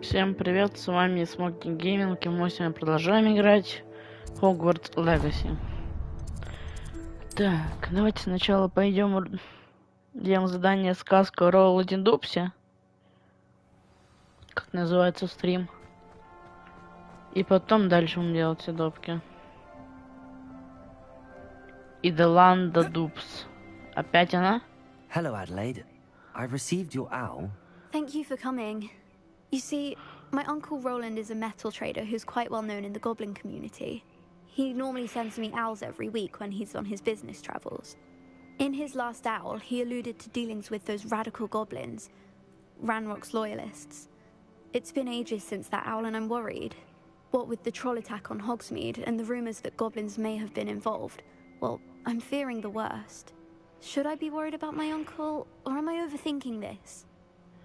Всем привет, с вами Smoki Gaming, и мы сегодня продолжаем играть Hogwarts Legacy. Так, давайте сначала пойдем делаем задание сказка о Роуланде Дубсе. Как называется стрим. И потом дальше будем делать все допки. Идоланда Дубс. Опять она? Hello, Adelaide. I've received your owl. Thank you for coming. You see, my uncle Roland is a metal trader who's quite well known in the goblin community. He normally sends me owls every week when he's on his business travels. In his last owl, he alluded to dealings with those radical goblins, Ranrock's loyalists. It's been ages since that owl and I'm worried. What with the troll attack on Hogsmeade and the rumors that goblins may have been involved, well, I'm fearing the worst. Should I be worried about my uncle, or am I overthinking this?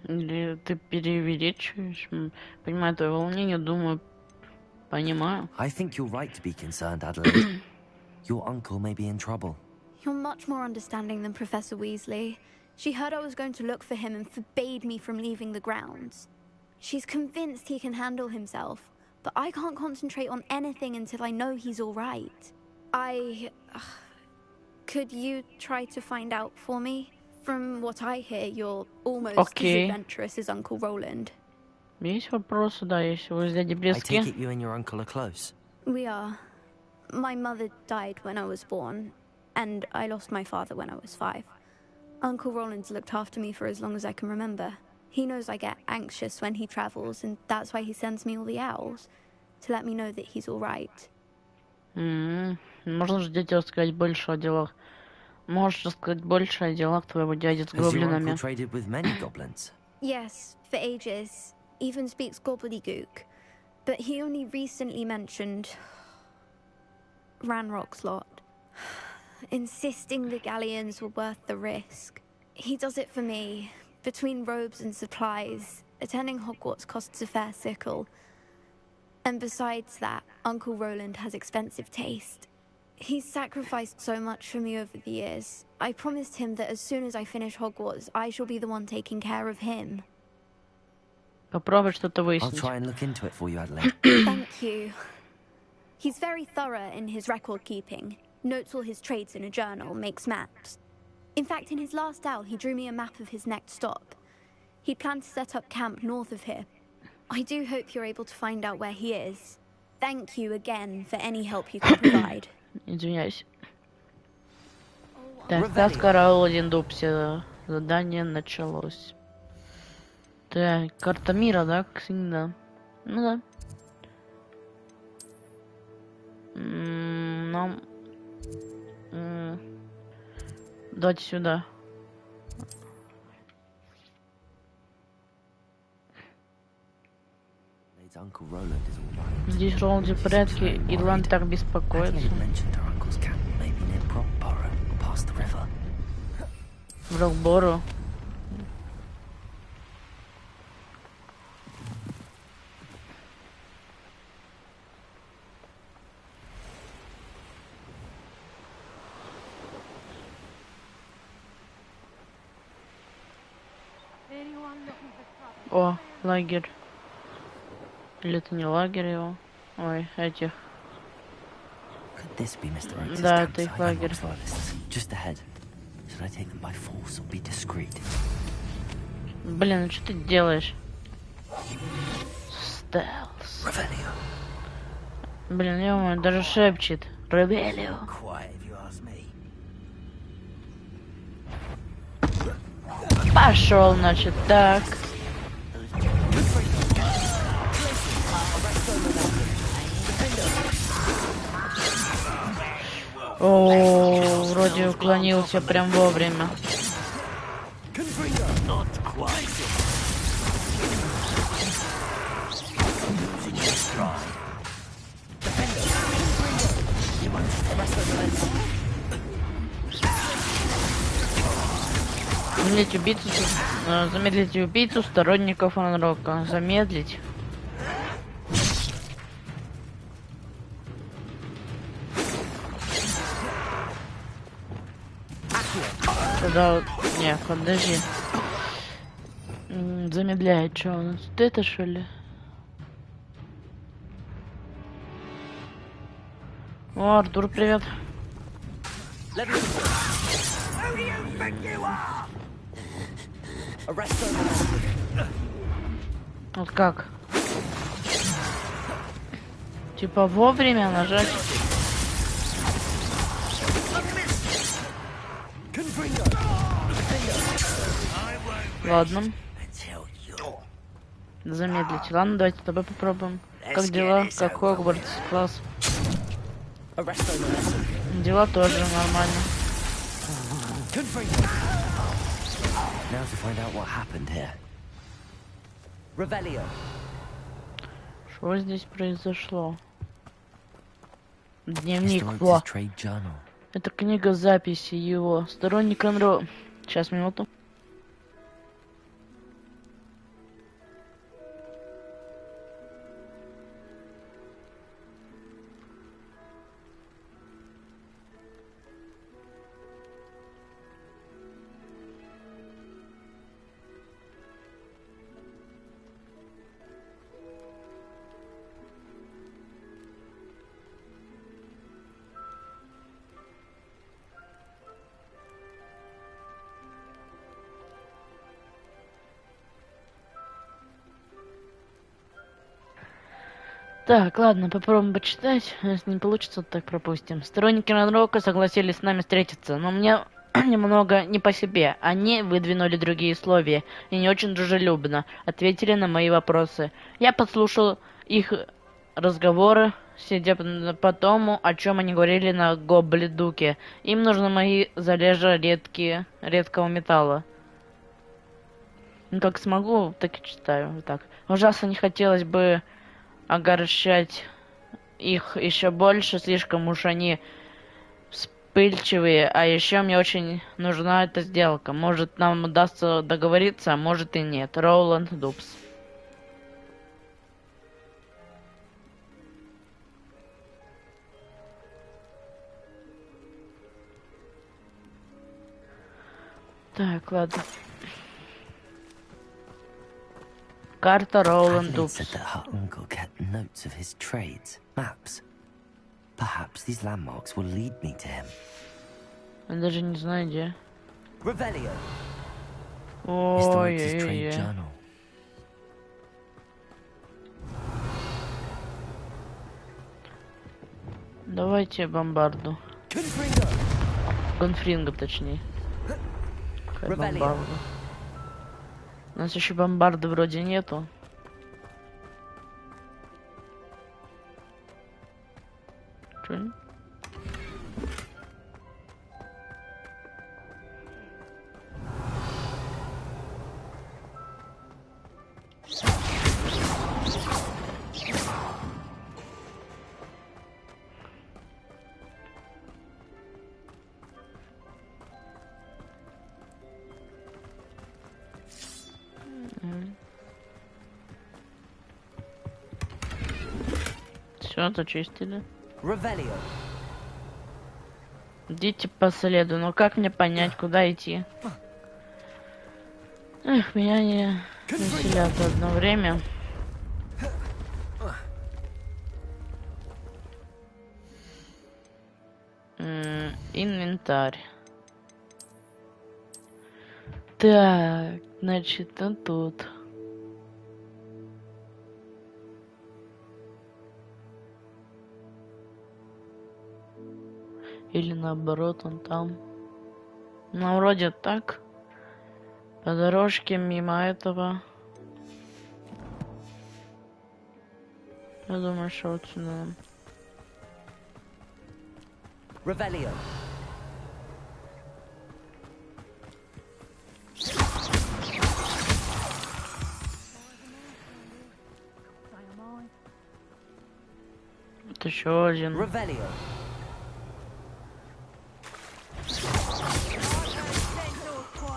Или ты преувеличиваешь? Понимаю твое волнение, думаю, понимаю. I think you're right to be concerned, Adelaide. Your uncle may be in trouble. You're much more understanding than Professor Weasley. She heard I was going to look for him and forbade me from leaving the grounds. She's convinced he can handle himself, but I can't concentrate on anything until I know he's all right. Could you try to find out for me? From what I hear, you're almost as adventurous as Uncle Roland. Есть вопросы, да, если вы дяди I близки. take it you and your uncle are close. We are. My mother died when I was born, and I lost my father when I was 5. Uncle Roland's looked after me for as long as I can remember. He knows I get anxious when he travels, and that's why he sends me all the owls, to let me know that he's all right. Можно же дяде рассказать больше о делах. Можешь рассказать больше о делах твоего дяди с Has your гоблинами. uncle traded with many goblins? Yes, for ages. Even speaks gobbledygook. But he only recently mentioned Ranrock's lot. Insisting the galleons were worth the risk. He does it for me. Between robes and supplies, attending Hogwarts costs a fair sickle. And besides that, Uncle Roland has expensive taste. He's sacrificed so much for me over the years. I promised him that as soon as I finish Hogwarts, I shall be the one taking care of him. Попробуй что-то I'll выяснить. try and look into it for you, Adelaide. Thank you. He's very thorough in his record keeping. Notes all his trades in a journal, makes maps. In fact, in his last owl, he drew me a map of his next stop. He planned to set up camp north of here. I do hope you're able to find out where he is. Thank you again for any help you can provide. Извиняюсь. Так, сказка о Роуланде Дубсе. Задание началось. Так, карта мира, да? Да. Ну да. Нам... Давайте сюда. Uncle Roland is all right. Здесь Роуланде в порядке, и Роуланд так беспокоится. Adelaide mentioned her uncle's camp may be near Brockborough, past the river. Брокбору. О, лагерь. Или это не лагерь его? Ой, этих. Could this be Mr. Oates' Да, это их campsite? лагерь. Just ahead. Should I take them by force or be discreet? Блин, ну что ты делаешь? Стелс. Revelio. Блин, ё-моё, даже шепчет. Ревелио. Quiet if you ask me. Пошел, значит, так. О, вроде уклонился прям вовремя. Замедлить убийцу сторонников Анрока. Замедлить. Тогда... Не, подожди. Замедляет, что у нас? Вот это, что ли? О, Артур, привет. Вот как? Типа вовремя нажать. Ладно. Замедлить. Ладно, давайте с тобой попробуем. Как дела? Как Хогвартс? Класс. Дела тоже нормально. Что здесь произошло? Дневник. Во. Это книга записи его. Сторонник Анро. Сейчас, минуту. Так, ладно, попробуем почитать. Если не получится, так пропустим. Сторонники Ранрока согласились с нами встретиться, но мне немного не по себе. Они выдвинули другие условия и не очень дружелюбно ответили на мои вопросы. Я подслушал их разговоры, сидя по тому, о чем они говорили на Гоблидуке. Им нужны мои залежи редкого металла. Ну, как смогу, так и читаю. Вот так. Ужасно не хотелось бы огорчать их еще больше, слишком уж они вспыльчивые, а еще мне очень нужна эта сделка. Может, нам удастся договориться, а может и нет. Роуланд, дубс. Так, ладно. Карта Роуланд, дубс. Perhaps these landmarks will lead me to him. Я даже не знаю, где. Ой-ой-ой. Давайте бомбарду. Гонфрингом, точнее. Бомбарду. У нас еще бомбарды вроде нету. Чё? Все, зачистили. Идите по следу, но как мне понять, куда идти? Эх, меня не веселят одно время. Инвентарь. Так, значит, он тут. Или наоборот, он там. Ну, вроде так. По дорожке мимо этого. Я думаю, что вот сюда. Вот еще один.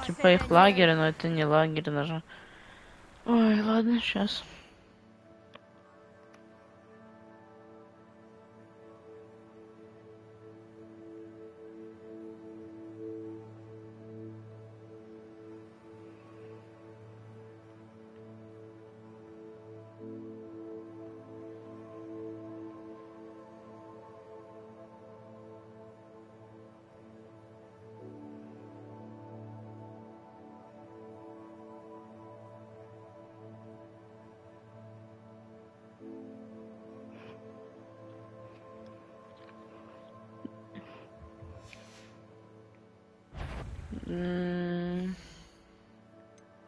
Типа их лагерь, но это не лагерь даже. Ой, ладно, сейчас.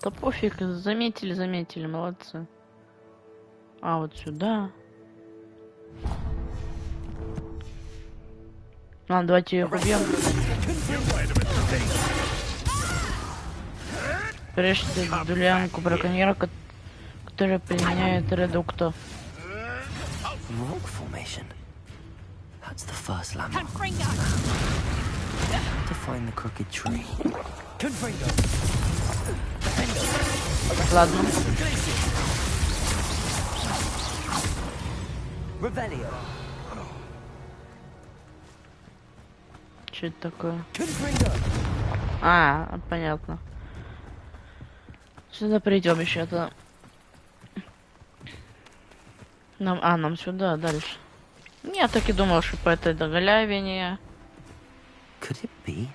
Да пофиг, заметили, молодцы. А, вот сюда. Ладно, давайте их убьем. Прежде дулянку браконьера, который применяет редукто. Rock formation. That's the first landmark. To find the crooked tree. Ладно. Что это такое? А, понятно. Сюда придем еще это. Нам сюда, дальше. Я так и думал, что по этой доголявине. Could it be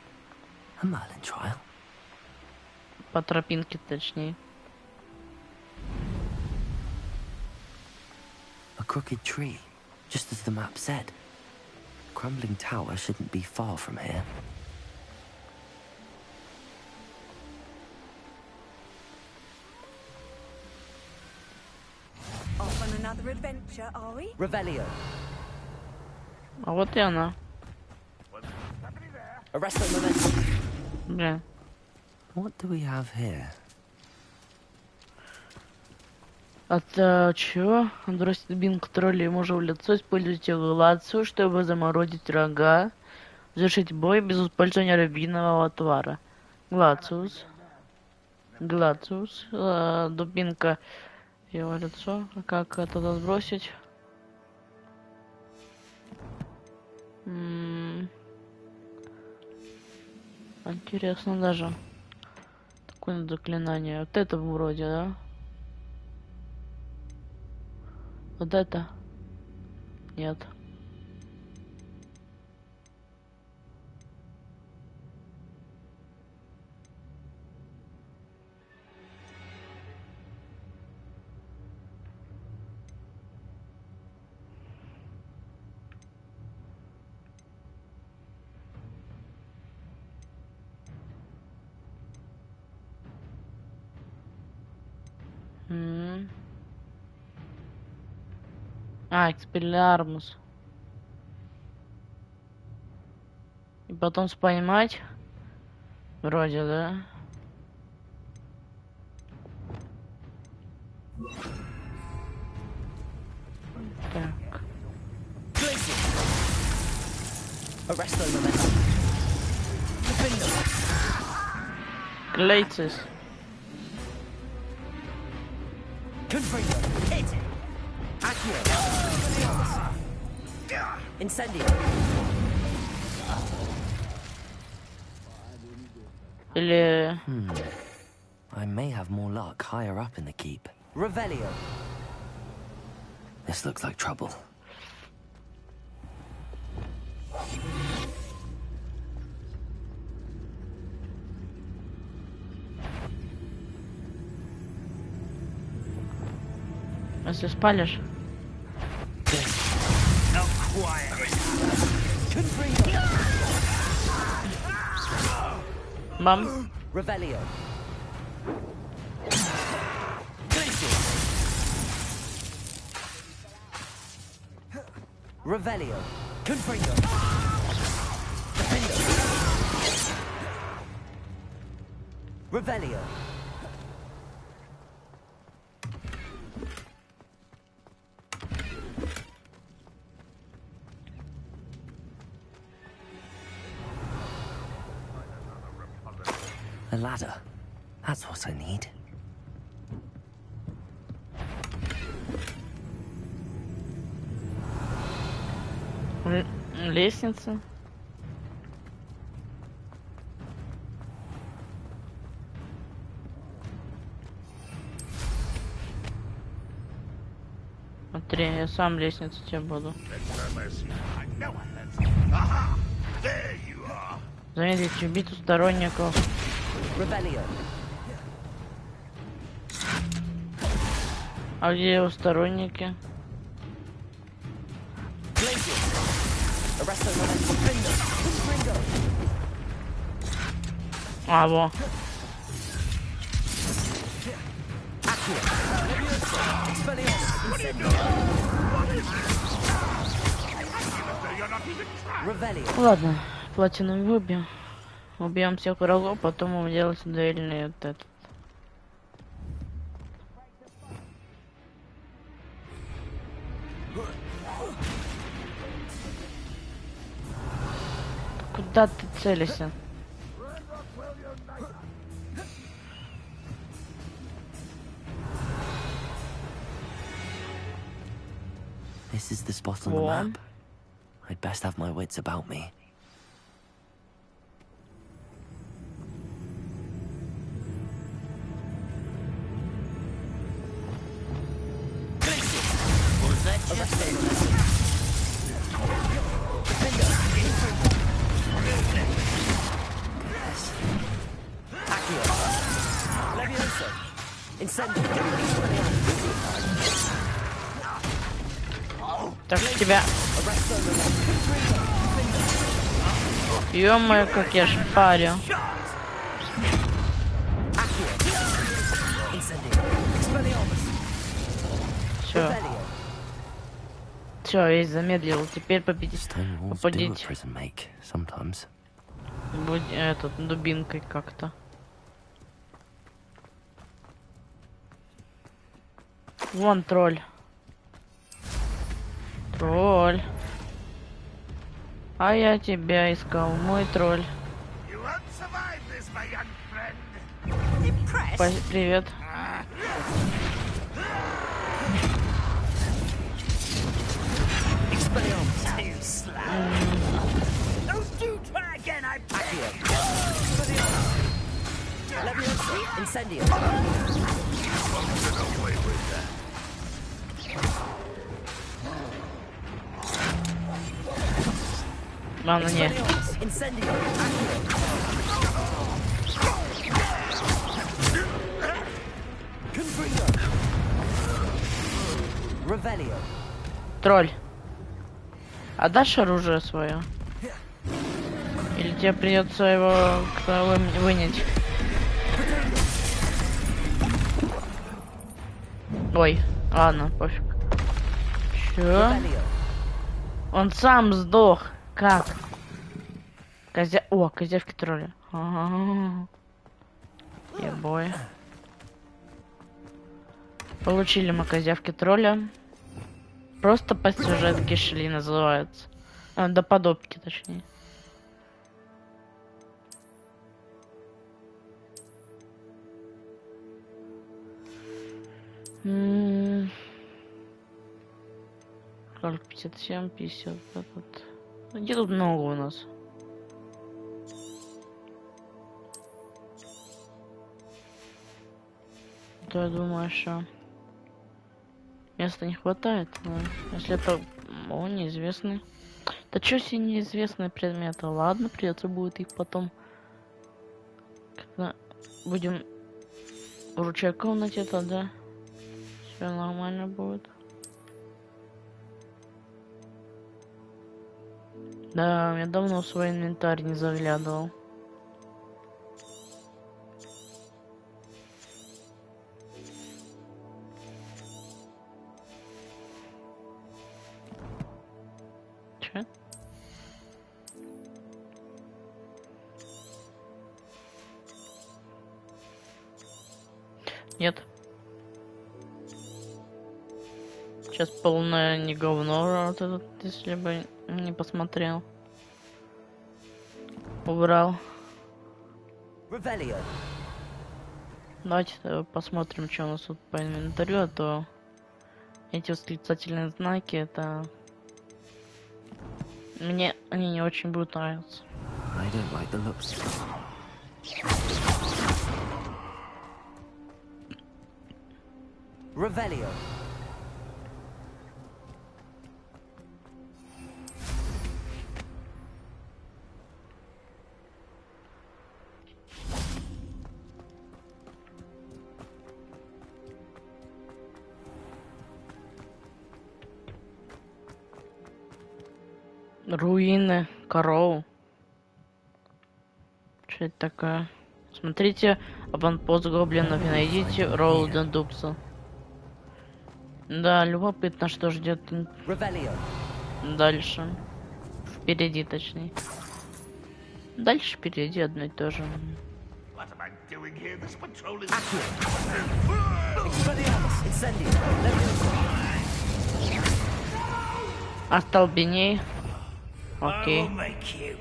a Merlin trial? По тропинке, точнее. A crooked tree, just as the map said. Crumbling tower shouldn't be far from here. Off on another adventure, are we? Revelio. А вот и она. Arresto momentum. Бля. What do we have here? Чё? Отбросить бинг тролли ему же в лицо, используйте глацию, чтобы заморозить рога. Завершить бой без использования рубинового отвара. Глациус. Дубинка его лицо. Как это сбросить? Интересно даже. Такое заклинание. Вот это вроде, да? Вот это? Нет. Экспеллиармус. И потом споймать. Вроде, да? Так. Arresto momentum. Глейцис. Confringo. Hit it. Accio. Incendio. Или... I may have more luck higher up in the keep. Revelio. This looks like trouble. Если спалишь. Бам. Revelio. Revelio. Confringo. Revelio. A ladder. That's what I need. Лестница. Смотри, я сам лестницу тебе буду. Заметить убить у сторонников. Revelio. А где его сторонники? Arresto momentum. Confringo. А, во. Ладно, платину выбьем. Убьем всех врагов, потом будем делать дуэльный вот этот. Куда ты целишься? This is the spot on the Warm. map. I'd best have my wits about me. Так что тебя... Ё-моё, как я шпарю. Все. Все, весь замедлил. Теперь победить. Попадить. Будь этот дубинкой как-то. Вон тролль. Тролль. А я тебя искал, мой тролль. Привет. Ладно, не. Тролль. Отдашь оружие свое? Или тебе придется его вынять? Ой, ладно, пофиг. Чё? Он сам сдох. Как? О, козявки тролля. Ебой. Получили мы козявки тролля. Просто по сюжетке шли, называется. До подобки, точнее. Сколько? 57, 50. Вот. Где тут много у нас? Да, я думаю, что места не хватает. Но если это... О, неизвестный. Да чё все неизвестные предметы? Ладно, придется будет их потом... Когда будем ручей комнате, тогда все нормально будет. Да, я давно в свой инвентарь не заглядывал. Че? Нет. Сейчас полное не говно, вот этот, если бы не посмотрел. Убрал. Давайте посмотрим, что у нас тут по инвентарю, а то эти восклицательные знаки, это... Мне они не очень будут нравиться. Revelio. Руины, коров. Что это такое? Смотрите аванпост гоблинов и найдите Роуланда дубса. Да, любопытно, что ждет Revelio. дальше. Впереди, точнее. Дальше впереди одно и то же. What am I doing here? This patrol is... Expelliarmus. Incendio. Levioso. Остолбеней. I will Окей. make you.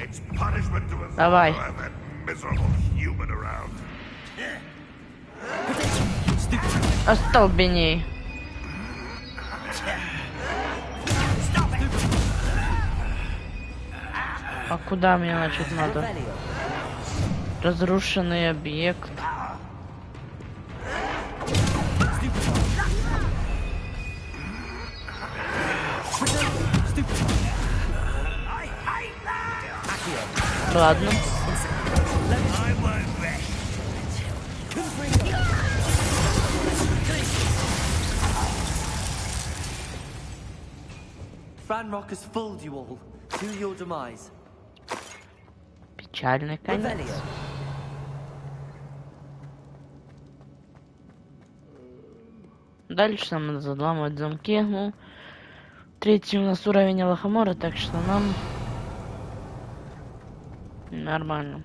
It's punishment to us Давай. all to have that miserable human around. Остолбеней. А куда мне начать надо? Revelio. Разрушенный объект. Ладно. I won't rest. Ranrock has fooled you all. To your demise. Печальный конец. Revelio. Дальше нам надо взламывать замки. Ну, третий у нас уровень Лохомора, так что нам нормально.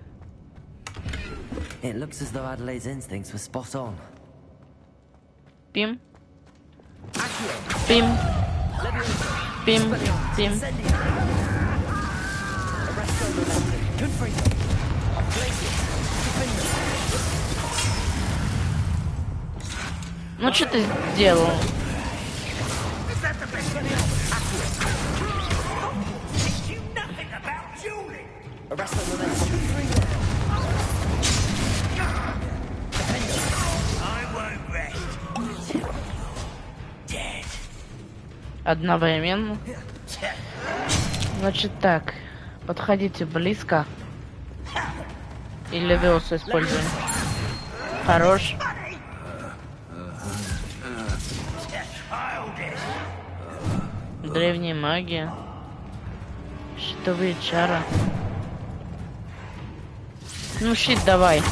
It looks as though Adelaide's instincts were spot on. Пим. Пим. Пим. Пим. Incendio. Arresto Momentum. Confringo. Glacius. Defender. Ну что ты сделал? Teach you nothing about dueling. Arresto Momentum. Confringo. I won't rest. Dead. Одновременно. Значит так. Подходите близко. И левиоса используем. Хорош. Древняя магия. Щитовые чары. Ну, щит давай.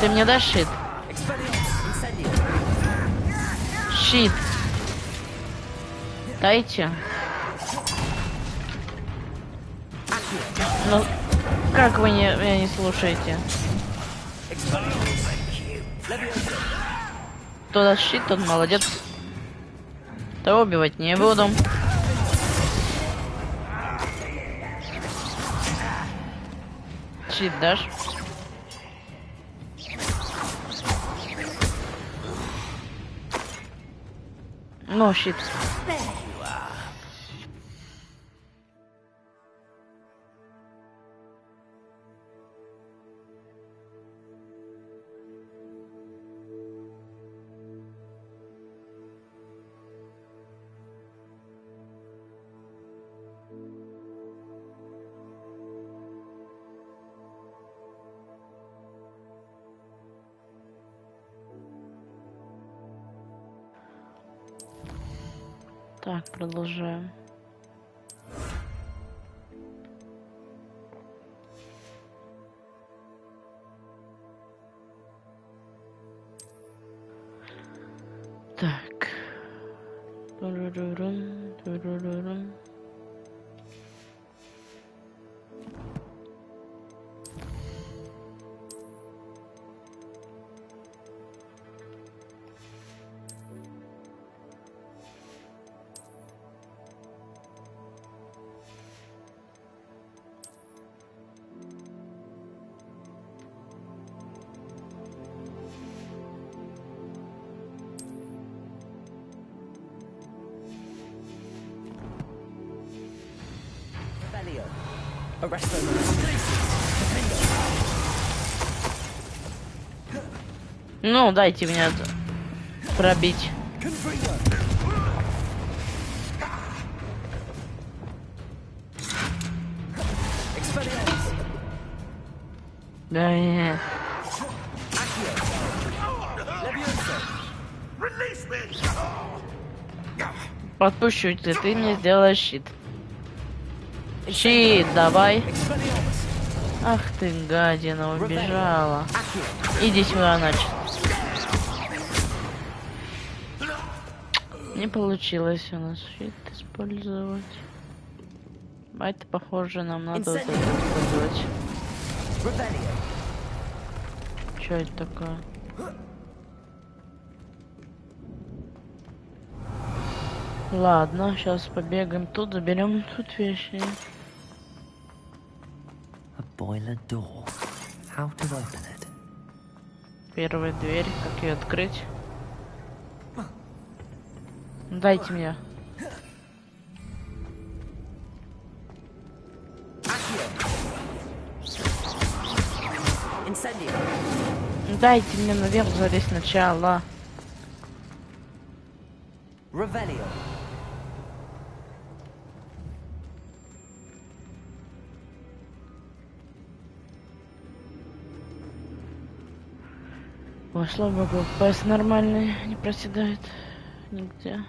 Ты мне дашь щит? Щит. Дайте. Ну, как вы меня не слушаете? Кто даст щит, тот молодец. Того убивать не буду. Щит дашь? Ну, щит. Так, продолжаем. Так. Турурурум, турурурум. Revelio. Arresto Momentum. Ну, дайте меня пробить. Confringo. Expelliarmus. Да, нет. Levioso. Release me. Подпущу, если ты мне сделаешь щит. Щит, давай. Expelliarmus. Ах ты, гадина, убежала. Иди сюда, значит. Не получилось у нас щит использовать. А это похоже, нам надо вот это использовать. Revelio. Что это такое? Ладно, сейчас побегаем тут, заберем тут вещи. A boiler door. How to open it? Первая дверь, как ее открыть? Дайте мне. Incendio. Дайте мне наверх залезть сначала. Revelio. Ой, слава богу, FPS нормальный, не проседает нигде.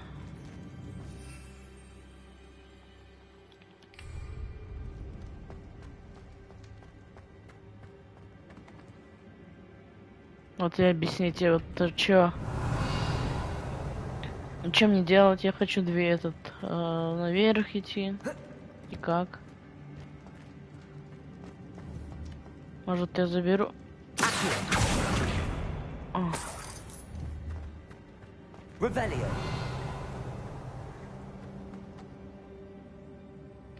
Вот и объясните, вот чё? Что мне делать? Я хочу наверх идти. И как? Может, я заберу? О, Revelio.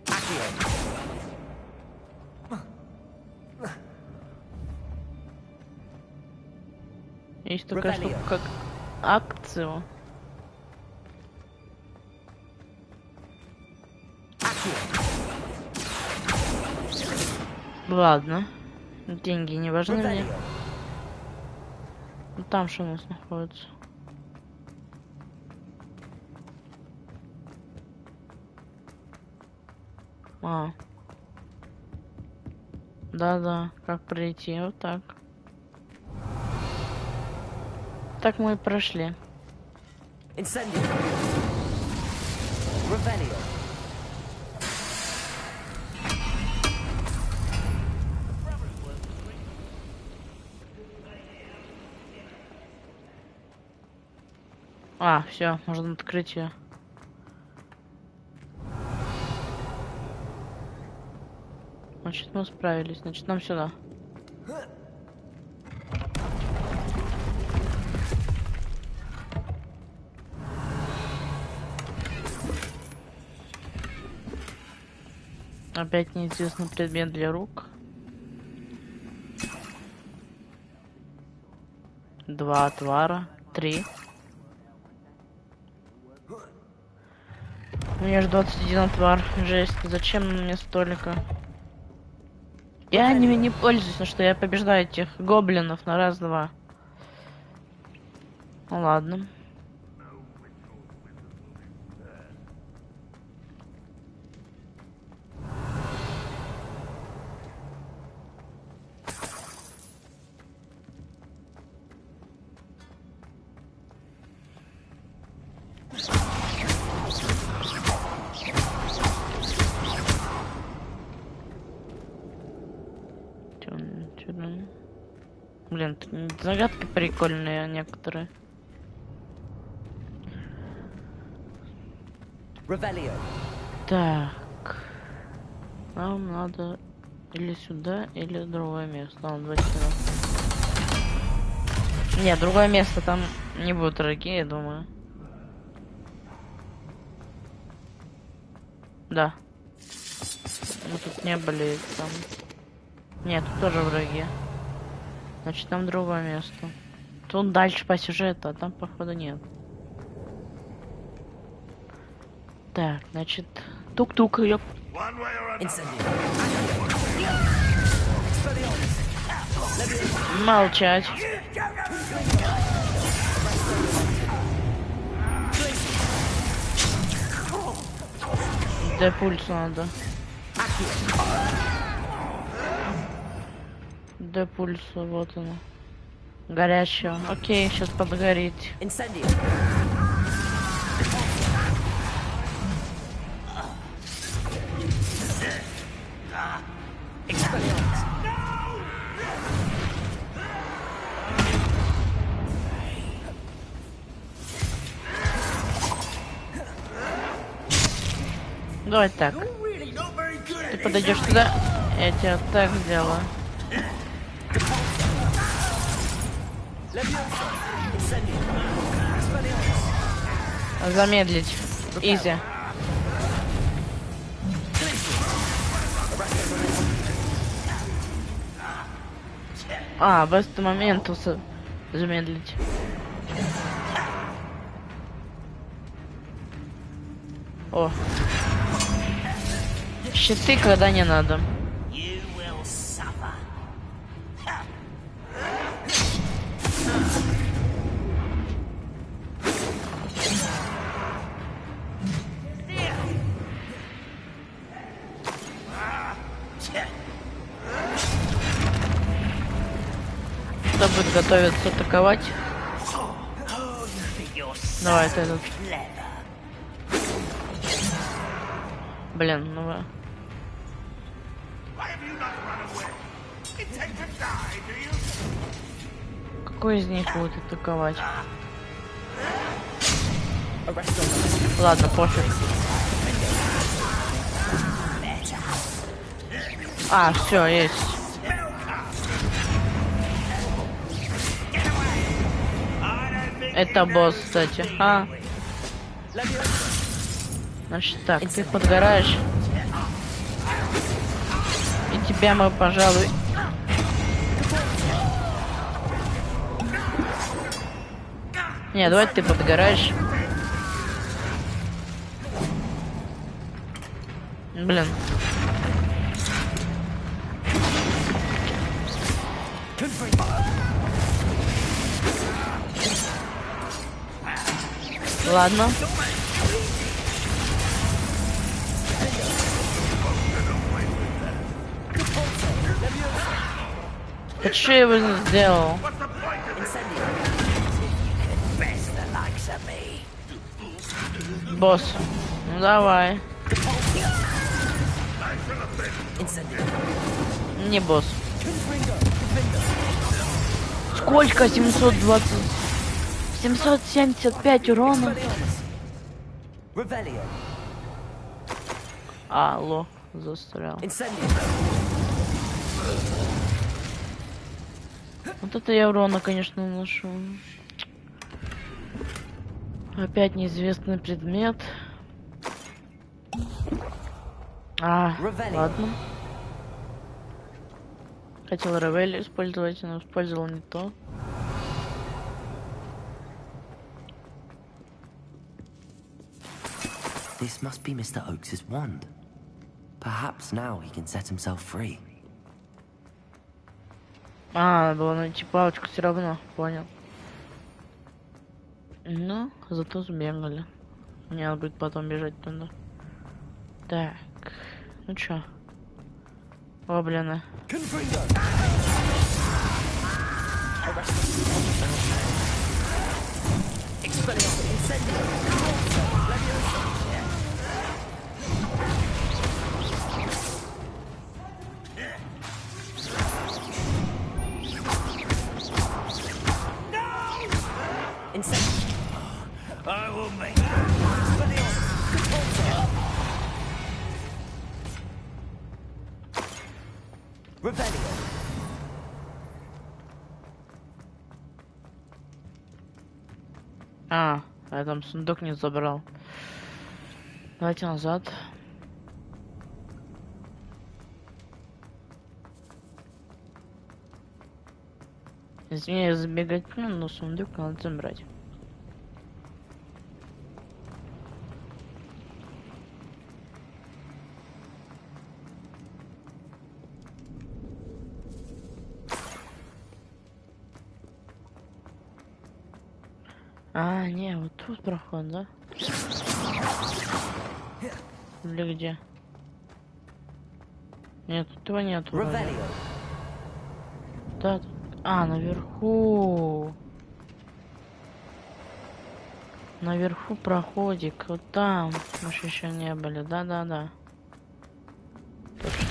Accio. есть такая Revelio. штука, как акцию. Ладно. Деньги не важны мне. Revelio. Ну, там что у нас находится? А. Да-да, как пройти? Вот так. Так мы и прошли. Incendio. Revelio. А, все, можно открыть ее. Значит, мы справились. Значит, нам сюда. Опять неизвестный предмет для рук. 2 отвара. 3. У меня же 21 отвар. Жесть. Зачем мне столько? Я ними не пользуюсь, но что я побеждаю этих гоблинов на раз-два. Ну ладно. Блин, тут загадки прикольные некоторые. Revelio. Так. Нам надо или сюда, или в другое место. Ладно, давайте сюда. Нет, другое место там не будут дорогие, я думаю. Да. Мы тут не были там. Нет, тут тоже враги. Значит, нам другое место. Тут дальше по сюжету, а там, походу, нет. Так, значит, тук-тук, ёп. One way or another. Incendio. Expelliarmus. Молчать. Да пульс надо. Да пульса, вот она. Горячего. Окей, сейчас подгорит. Incendio. Давай так. You're really not very good Ты at подойдешь this, туда, я тебя так сделаю. Замедлить. Изи. А, в этот момент замедлить. О. Щиты, когда не надо. You will suffer. Кто будет готовиться атаковать? Давай, ты этот. Блин, ну вы. Why have you not run away? Intend to die, do you? Какой из них будет атаковать? Ладно, пофиг. А, все, есть. Это босс, кстати. А. Значит так, ты подгораешь. И тебя мы, пожалуй... Не, давай ты подгораешь. Блин. Ладно. Ты что его не сделал? Босс. Ну давай. Не босс. Сколько? 720... 775 урона. Алло, застрял. Вот это я урона, конечно, наношу. Опять неизвестный предмет. А, ладно. Хотел ревель использовать, но использовал не то. This must be Mr. Oakes's wand. Perhaps now he can set himself free. А, надо было найти палочку все равно, понял. Ну, зато сбегали. Мне надо будет потом бежать туда. Так, ну чё? О, блин. I will make А, я там сундук не забрал. Давайте назад. Извини, забегать, но сундук надо забрать. А, не, вот тут проход, да? Или где? Нет, тут его нет. Да, а, наверху. Наверху проходик, вот там. Мы же еще не были, да-да-да. Точно.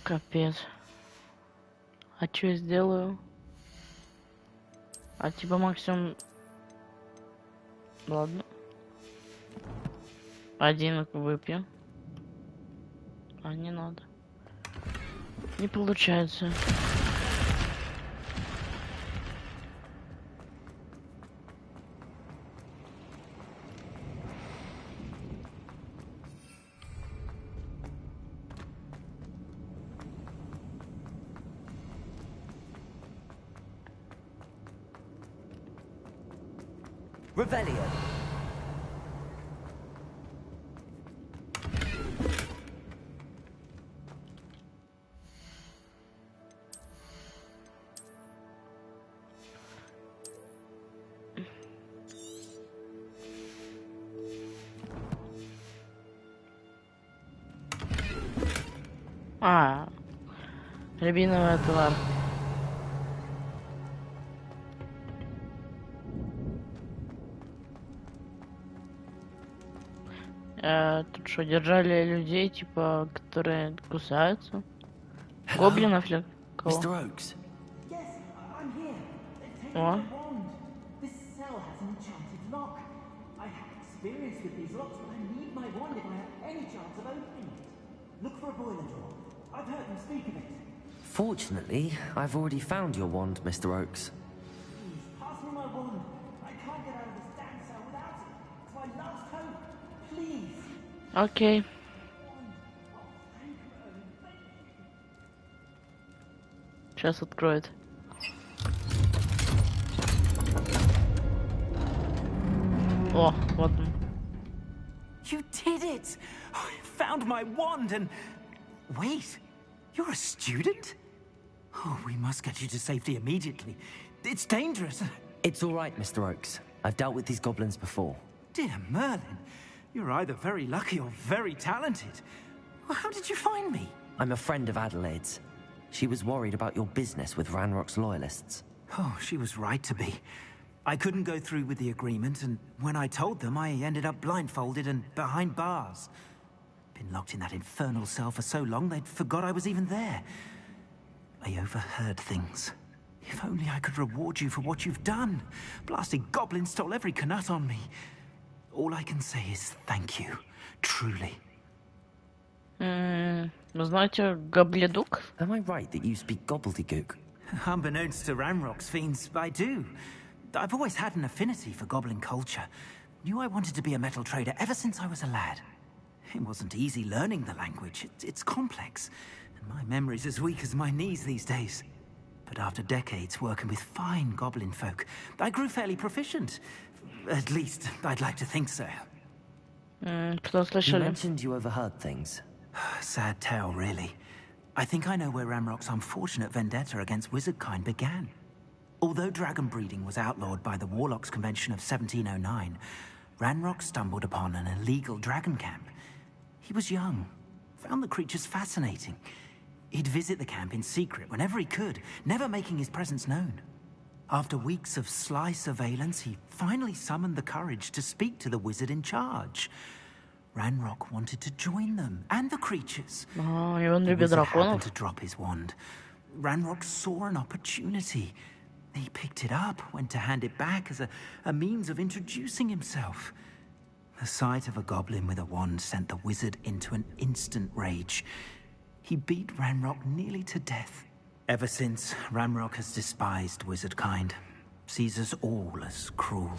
Капец. А что я сделаю? А типа максимум Ладно. Один выпью. А не надо. Не получается. Revelio. А, рябиновый отвар. Тут что, держали людей, типа, которые кусаются? Гоблинов ли? Кого? Mr. Oaks. Yes, I'm here. Take О, my wand. This cell has an enchanted lock. I have experience with these locks, but I need my wand if I have any chance of opening it. Look for a boiler door. I've heard them speak of it. Fortunately, I've already found your wand, Mr. Oaks. Please, pass me my wand. I can't get out of this damn cell without it. It's my last hope. Please. окей. Сейчас откроет. О, вот он. You did it! I found my wand and... Wait, you're a student? Oh, we must get you to safety immediately. It's dangerous. It's all right, Mr. Oaks. I've dealt with these goblins before. Dear Merlin, you're either very lucky or very talented. Well, how did you find me? I'm a friend of Adelaide's. She was worried about your business with Ranrock's loyalists. Oh, she was right to be. I couldn't go through with the agreement, and when I told them, I ended up blindfolded and behind bars. Been locked in that infernal cell for so long, they'd forgot I was even there. I overheard things. If only I could reward you for what you've done. Blasted goblin stole every canut on me. All I can say is thank you. Truly. Вы знаете гобледук? Am I right that you speak gobbledygook? Unbeknownst to Ranrock's fiends, I do. I've always had an affinity for goblin culture. Knew I wanted to be a metal trader ever since I was a lad. It wasn't easy learning the language. It's complex, and my memory's as weak as my knees these days. But after decades working with fine goblin folk, I grew fairly proficient. At least, I'd like to think so. Что You слышали? mentioned you overheard things. Sad tale, really. I think I know where Ranrock's unfortunate vendetta against wizardkind began. Although dragon breeding was outlawed by the Warlocks Convention of 1709, Ranrock stumbled upon an illegal dragon camp. He was young, found the creatures fascinating. He'd visit the camp in secret whenever he could, never making his presence known. After weeks of sly surveillance, he finally summoned the courage to speak to the wizard in charge. Ranrock wanted to join them and the creatures. А, и он The любит wizard happened драконов. to drop his wand. Ranrock saw an opportunity. He picked it up, went to hand it back as a means of introducing himself. The sight of a goblin with a wand sent the wizard into an instant rage. He beat Ranrock nearly to death. Ever since, Ranrock has despised wizardkind. Sees us all as cruel.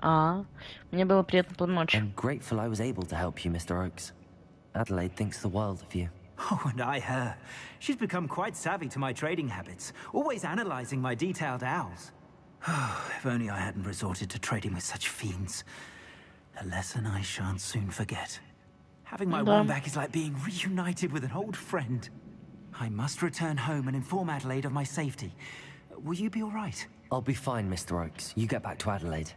А, мне было приятно помочь. I'm grateful I was able to help you, Mr. Oaks. Adelaide thinks the world of you. Oh, and I her. She's become quite savvy to my trading habits, always analyzing my detailed owls. If only I hadn't resorted to trading with such fiends. A lesson I shan't soon forget. Having my Да. wand back is like being reunited with an old friend. I must return home and inform Adelaide of my safety. Will you be all right? I'll be fine, Mr. Oaks. You get back to Adelaide.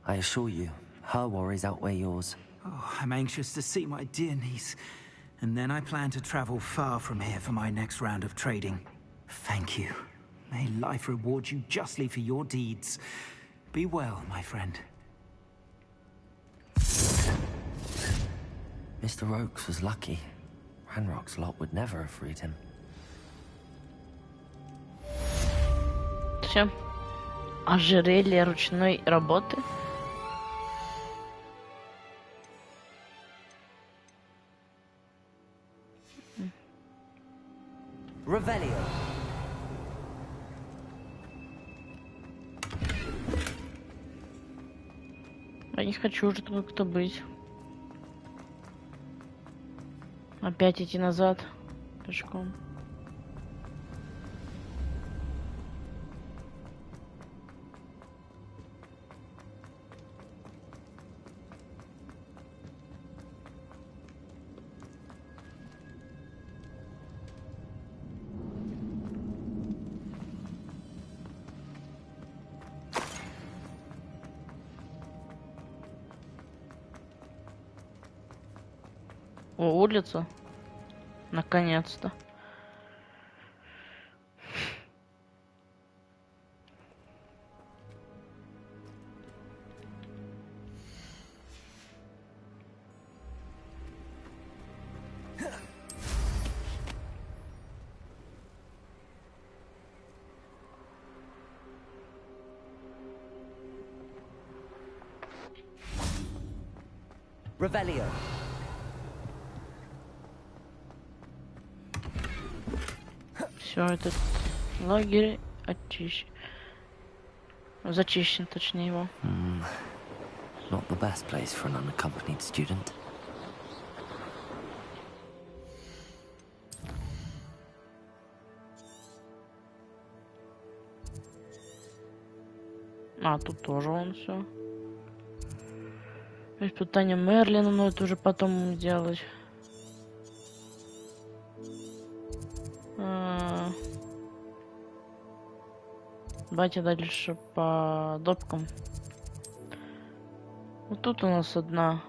I assure you, her worries outweigh yours. Oh, I'm anxious to see my dear niece. And then I plan to travel far from here for my next round of trading. Thank you. May life reward you justly for your deeds. Be well, my friend. Mr. Oaks was lucky. Ranrock's lot would never have freed him. Все. Ожерелье ручной работы. Revelio. Я не хочу уже как-то быть. Опять идти назад пешком. О, улица. Наконец-то. Revelio. Все, этот лагерь очищен. Зачищен, точнее его. Not the best place for an unaccompanied student. А, тут тоже он все. Испытание Мерлина, но это уже потом делать. Давайте дальше по допкам. Вот тут у нас одна.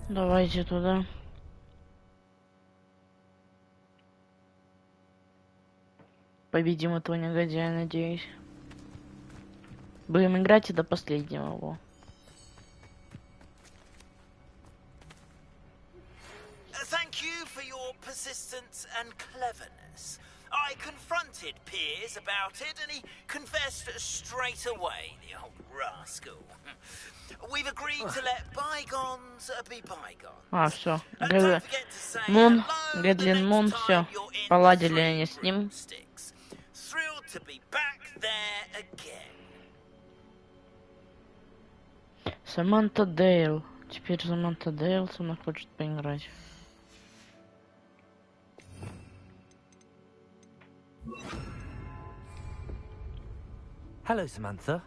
Давайте туда. Победим этого негодяя, надеюсь. Будем играть и до последнего. Thank you for your persistence and cleverness. I confronted Piers about it and he confessed straight away, the old rascal. We've agreed to let bygones be bygones. А, все. Don't forget to say Мун, hello Гэдлин the Мун, next все. time you're in Поладили the они с ним. Sticks. Thrilled to be back there again. Саманта Дейл. Теперь Саманта Дейл со мной хочет поиграть. Hello, Samantha.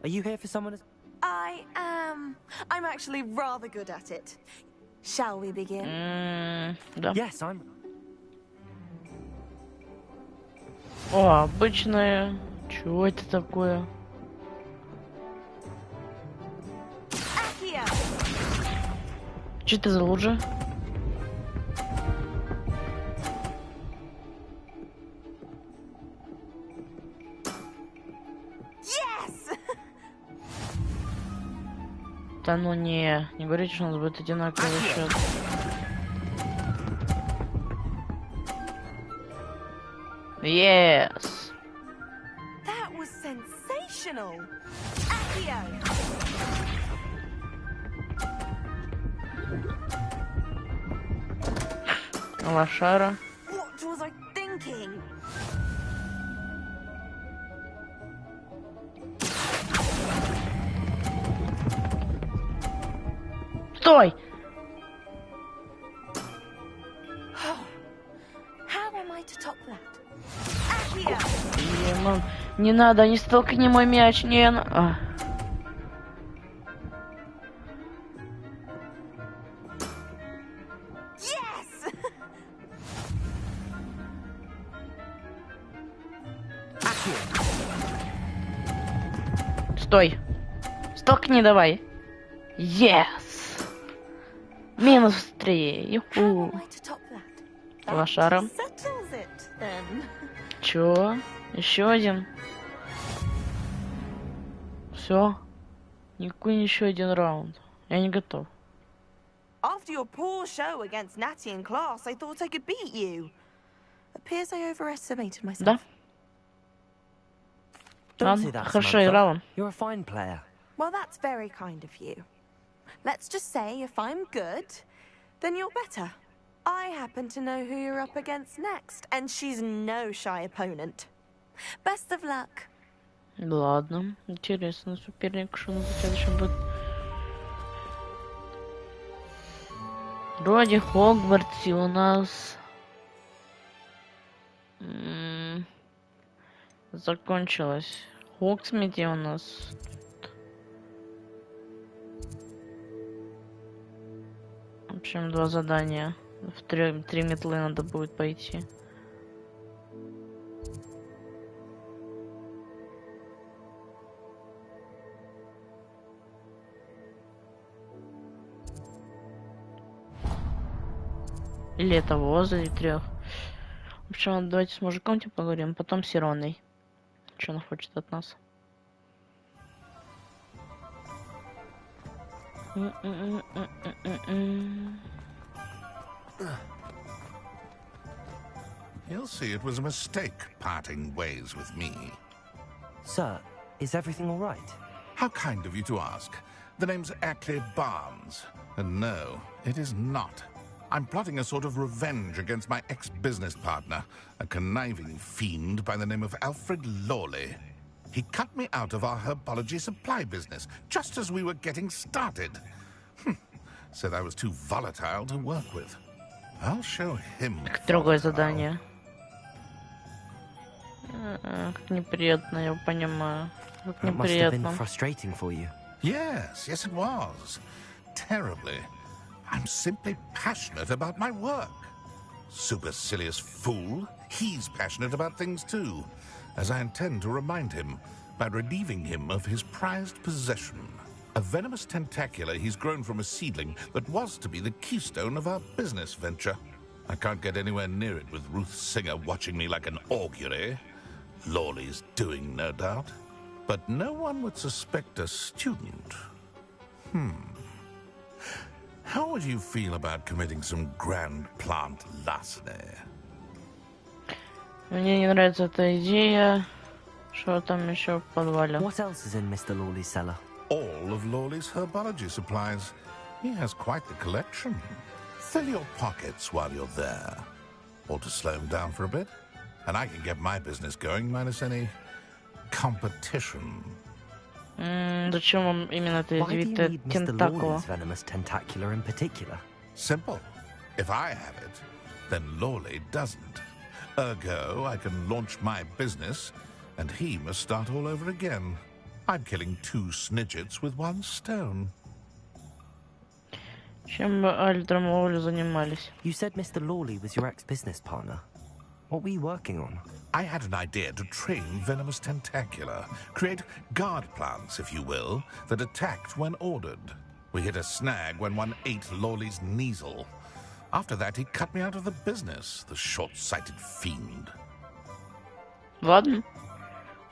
Are you here for someone? I am. I'm actually rather good at it. Shall we begin? Да. Yes, I'm. О, обычное. Чего это такое? Accio! Что это за лужа? Yes! Да ну не говорите, что у нас будет одинаковый счет. Yes. That was sensational. Accio! Лошара. What was I thinking? Стой! How am I to top that? Accio! Мам, не надо, не столкни мой мяч, не. Yes! Стой! Столкни давай! Yes! Минус 3. How Юху. am I to top that? Лошара. Settles it then. Чё? Еще один. Все. Никакой еще один раунд. Я не готов. After your poor show against Natty in class, I thought I could beat you. Appears I overestimated myself. Да? Don't say Ладно, that, хорошо Samantha. играла. You're a fine player. Well, that's very kind of you. Let's just say if I'm good, then you're better. I happen to know who you're up against next, and she's no shy opponent. Best of luck. Ладно, интересно, соперник, что у нас в следующем будет. Вроде Хогвартсе у нас закончилось. Хогсмите у нас. В общем, 2 задания. В 3 метлы надо будет пойти. Или это возле 3. В общем, давайте с мужиком типа поговорим, потом с Ироной. Что она хочет от нас? He'll see it was a mistake parting ways with me. Sir, is everything all right? How kind of you to ask. The name's Ackley Barnes. And no, it is not. I'm plotting a sort of revenge against my ex-business partner, a conniving fiend by the name of Alfred Lawley. He cut me out of our herbology supply business just as we were getting started. Said I was too volatile to work with. I'll show him. Другое задание. Как неприятно, я понимаю. Как That must have been неприятно. frustrating for you. Yes, it was. Terribly. I'm simply passionate about my work. Supercilious fool. He's passionate about things too, as I intend to remind him by relieving him of his prized possession. A venomous tentacula he's grown from a seedling that was to be the keystone of our business venture. I can't get anywhere near it with Ruth Singer watching me like an augury. Lawley's doing, no doubt. But no one would suspect a student. How would you feel about committing some grand plant larceny? Мне не нравится эта идея. Что там еще в подвале? What else is in Mr. Lawley's cellar? All of Lawley's herbology supplies. He has quite the collection. Fill your pockets while you're there. Or to slow him down for a bit. And I can get my business going minus any competition. Зачем вам именно это Why do you ядовитое need Mr. тентакула? Lawley's venomous tentacula in particular? Simple. If I have it, then Lawley doesn't. Ergo, I can launch my business, and he must start all over again. I'm killing 2 snidgets with 1 stone. Чем бы Альдром Лоули занимались? You said Mr. Lawley was your ex-business partner. What were you working on? I had an idea to train venomous tentacula, create guard plants, if you will, that attacked when ordered. We hit a snag when one ate Lawley's Kneasel. After that, he cut me out of the business, the short-sighted fiend. Ладно.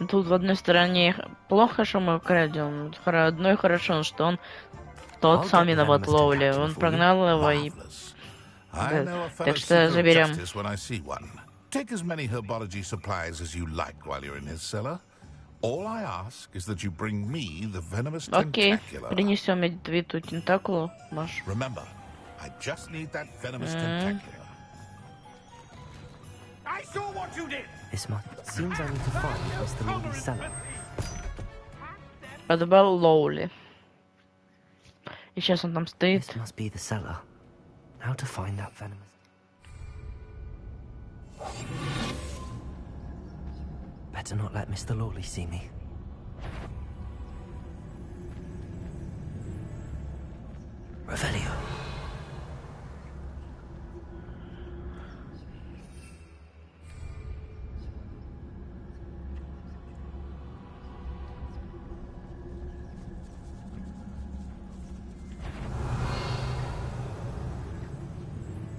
Тут в одной стороне плохо, что мы крадем. Одной хорошо, что он тот сам виноват Лоули. Он прогнал его и... Marvelous. I know a fellow Так что seeker of заберем. justice when I see one. Take as many herbology supplies as you like while you're in his cellar. All I ask is that you bring me the venomous Окей, tentacula. принесем ядовитую тентакулу, Маш. Remember, I just need that venomous tentacula. I saw what you did. Seems I need to find Mr. Lawley's cellar. Подобал Лоули. И сейчас он там стоит. This must be the cellar. How to find that venomous... Better not let Mr. Lawley see me. Revelio.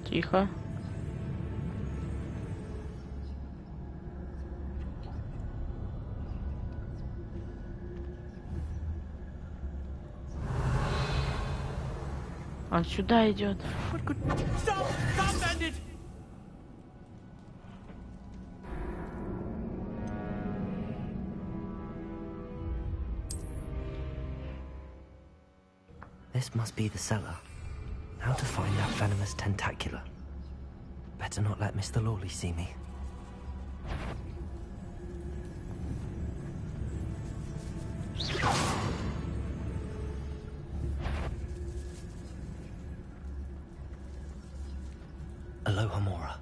Тихо. Он сюда идет. Stop! Stop, bandit! This must be the cellar. How to find that venomous tentacula. Better not let Mr. Lawley see me. Aloha Mora.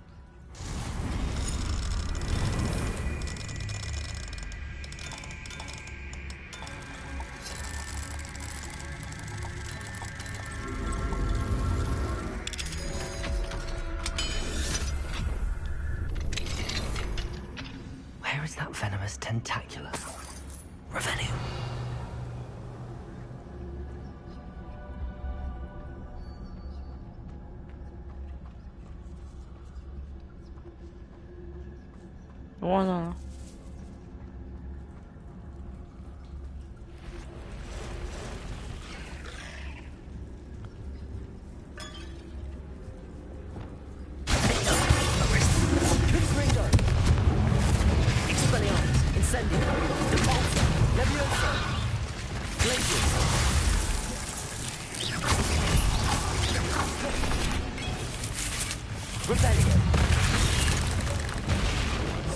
Where is that venomous tentacular? Revelio. Вон она.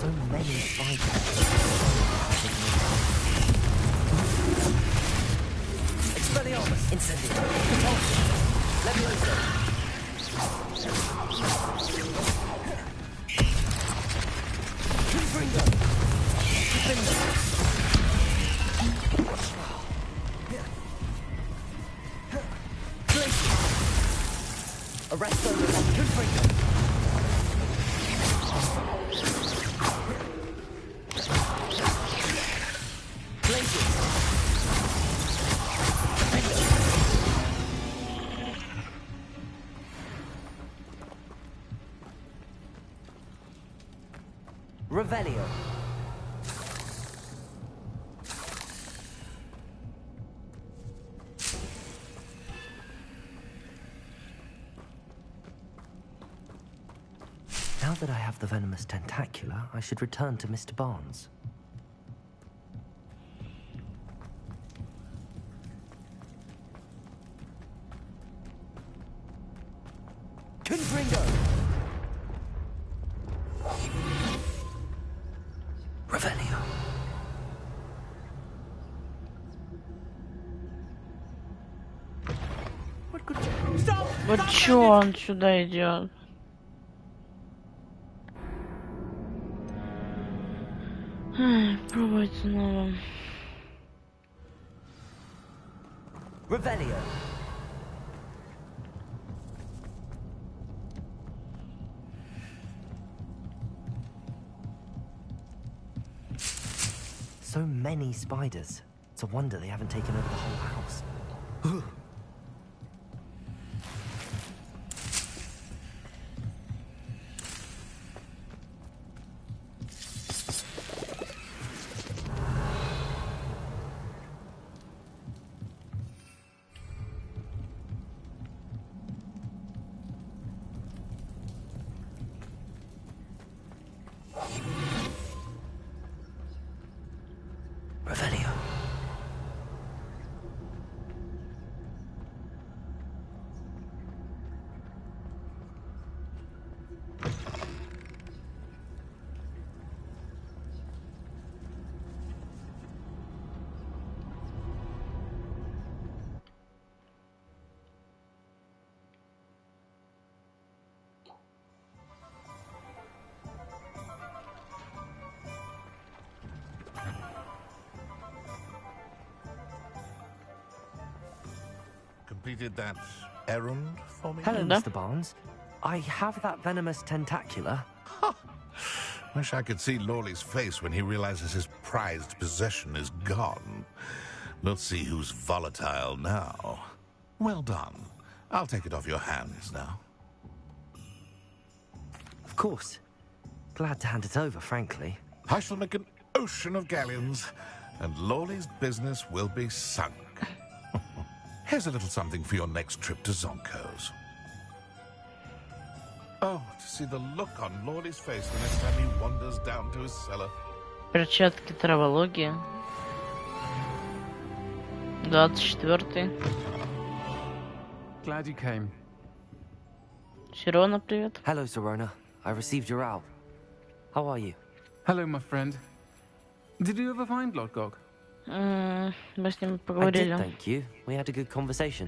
So many spiders. Expelliarmus, incendio, repulsion, levioso. Confringo, defender. Glacier. Arresto, confringo. Revelio. Now that I have the venomous tentacular, I should return to Mr. Barnes. Confringo! Revelio. Вот чё он сюда идет? Пробовать снова. Revelio. So many spiders. It's a wonder they haven't taken over the whole house. Revelio. Completed that errand for me? Hello, Da. Mr. Barnes. I have that venomous tentacular. Wish I could see Lawley's face when he realizes his prized possession is gone. We'll see who's volatile now. Well done. I'll take it off your hands now. Of course. Glad to hand it over, frankly. I shall make an ocean of galleons, and Lawley's business will be sunk. Here's a little something for your next trip to Zonko's. Oh, to see the look on Lawley's face the next time he wanders down to his cellar. Перчатки травологии. 24-й. Glad you came. Сирона, привет. Hello, Zorona. I received your owl. How are you? Hello, my friend. Did you ever find Lodgog? Мы с ним I did, поговорили. thank you. We had a good conversation.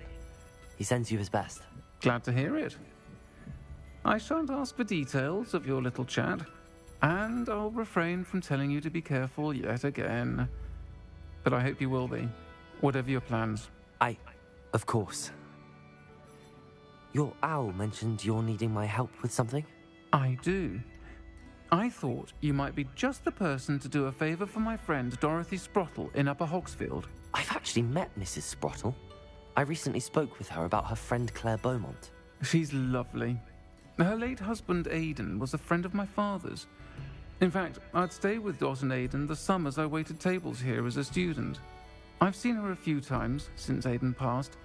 He sends you his best. Glad to hear it. I shan't ask for details of your little chat, and I'll refrain from telling you to be careful yet again. But I hope you will be, whatever your plans. Of course. Your owl mentioned you're needing my help with something? I do. I thought you might be just the person to do a favour for my friend Dorothy Sprottle in Upper Hogsfield. I've actually met Mrs. Sprottle. I recently spoke with her about her friend Claire Beaumont. She's lovely. Her late husband Aidan was a friend of my father's. In fact, I'd stay with Dot and Aidan the summers I waited tables here as a student. I've seen her a few times since Aidan passed,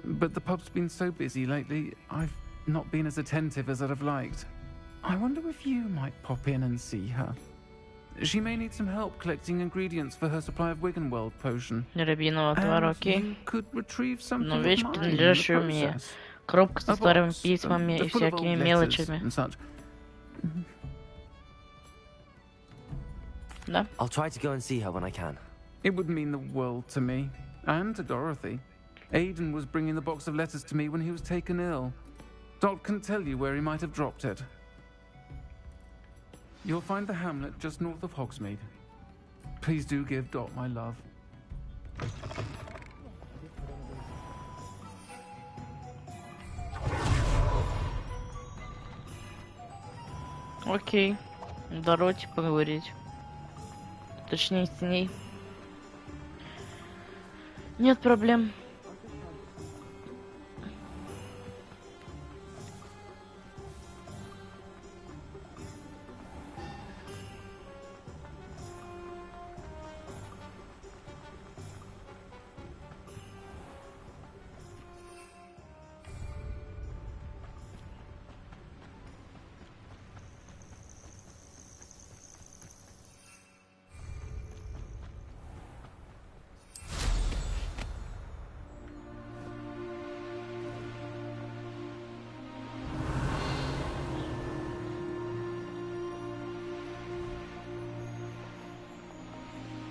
but the pub's been so busy lately, I've not been as attentive as I'd have liked. I wonder if you might pop in and see her. She may need some help collecting ingredients for her supply of Wiggenweld potion. Рябинового отвара, And окей. you could retrieve something Ну, of вещь, mine in the принадлежащая мне. process. Коробка со A старыми box, письмами и full of old всякими letters мелочами. and such. Да? I'll try to go and see her when I can. It would mean the world to me, and to Dorothy. Aidan was bringing the box of letters to me when he was taken ill. Dot can tell you where he might have dropped it. You'll find the hamlet just north of Hogsmeade. Please do give Dot my love. Окей. Дороте поговорить. Точнее, с ней. Нет проблем.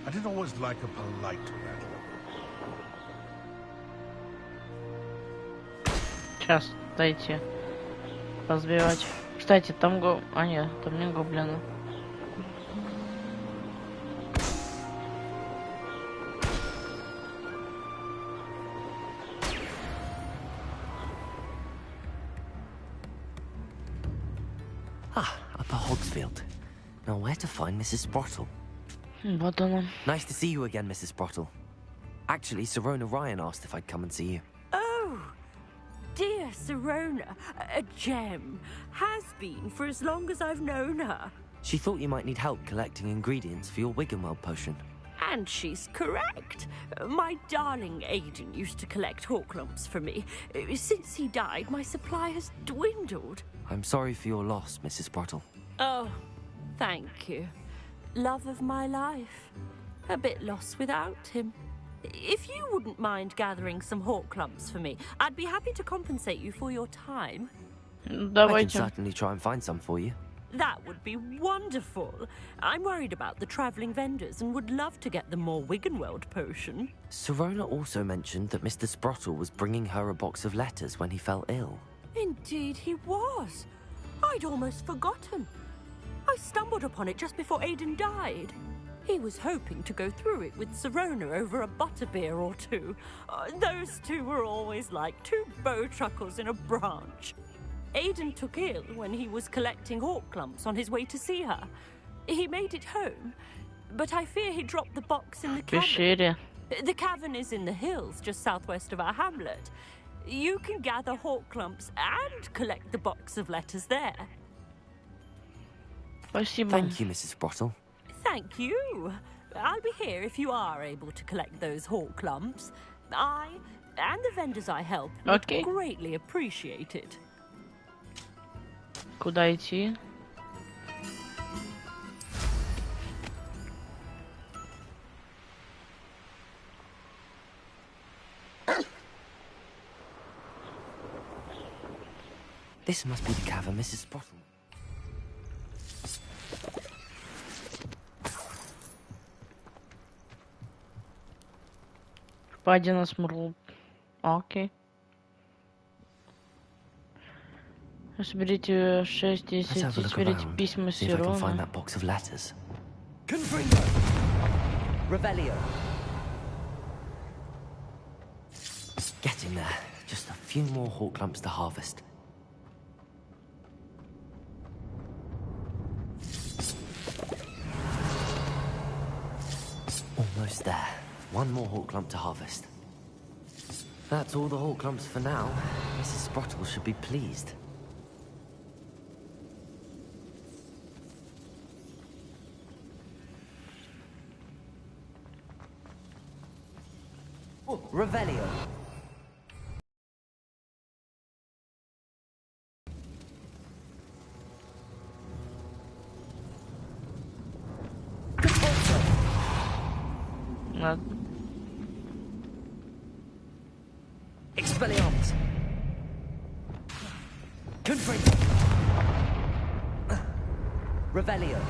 I didn't always like a polite rattle. Сейчас, дайте разбивать. Кстати, там А, нет, там не гоблины. Upper Hogsfield. Now where to find Mrs. Sprottle? Вот она. Nice to see you again, Mrs. Sprottle. Actually, Sirona Ryan asked if I'd come and see you. Oh, dear Sirona, a gem. Has been for as long as I've known her. She thought you might need help collecting ingredients for your Wiggenweld potion. And she's correct. My darling Aidan used to collect hawk lumps for me. Since he died, my supply has dwindled. I'm sorry for your loss, Mrs. Sprottle. Oh, thank you. Love of my life. A bit lost without him. If you wouldn't mind gathering some hawk lumps for me, I'd be happy to compensate you for your time. I can Давайте. certainly try and find some for you. That would be wonderful. I'm worried about the travelling vendors and would love to get them more Wiggenweld potion. Sirona also mentioned that Mr. Sprottle was bringing her a box of letters when he fell ill. Indeed he was. I'd almost forgotten. I stumbled upon it just before Aidan died. He was hoping to go through it with Sirona over a butterbeer or two. Those two were always like two bowtruckles in a branch. Aidan took ill when he was collecting hawk lumps on his way to see her. He made it home, but I fear he dropped the box in the cavern. Пещере. The cavern is in the hills just southwest of our hamlet. You can gather hawk lumps and collect the box of letters there. Спасибо. Thank you, Mrs. Sprottle. Thank you. I'll be here if you are able to collect those hawk lumps. I and the vendors I help would Okay. greatly appreciate it. Куда идти? This must be the cavern Mrs. Sprottle. Падина смурл. Окей. Соберите 6-10 Let's have a и look соберите around, письма see if I can find Сирона. that box of letters. Confringo! Revelio. Getting there. Just a few more hawk lumps to harvest. Almost there. One more hawk lump to harvest. That's all the hawk lumps for now. Mrs. Sprottle should be pleased. Oh, Revelio. Ладно. Expelliarmus. Confringo. Revelio.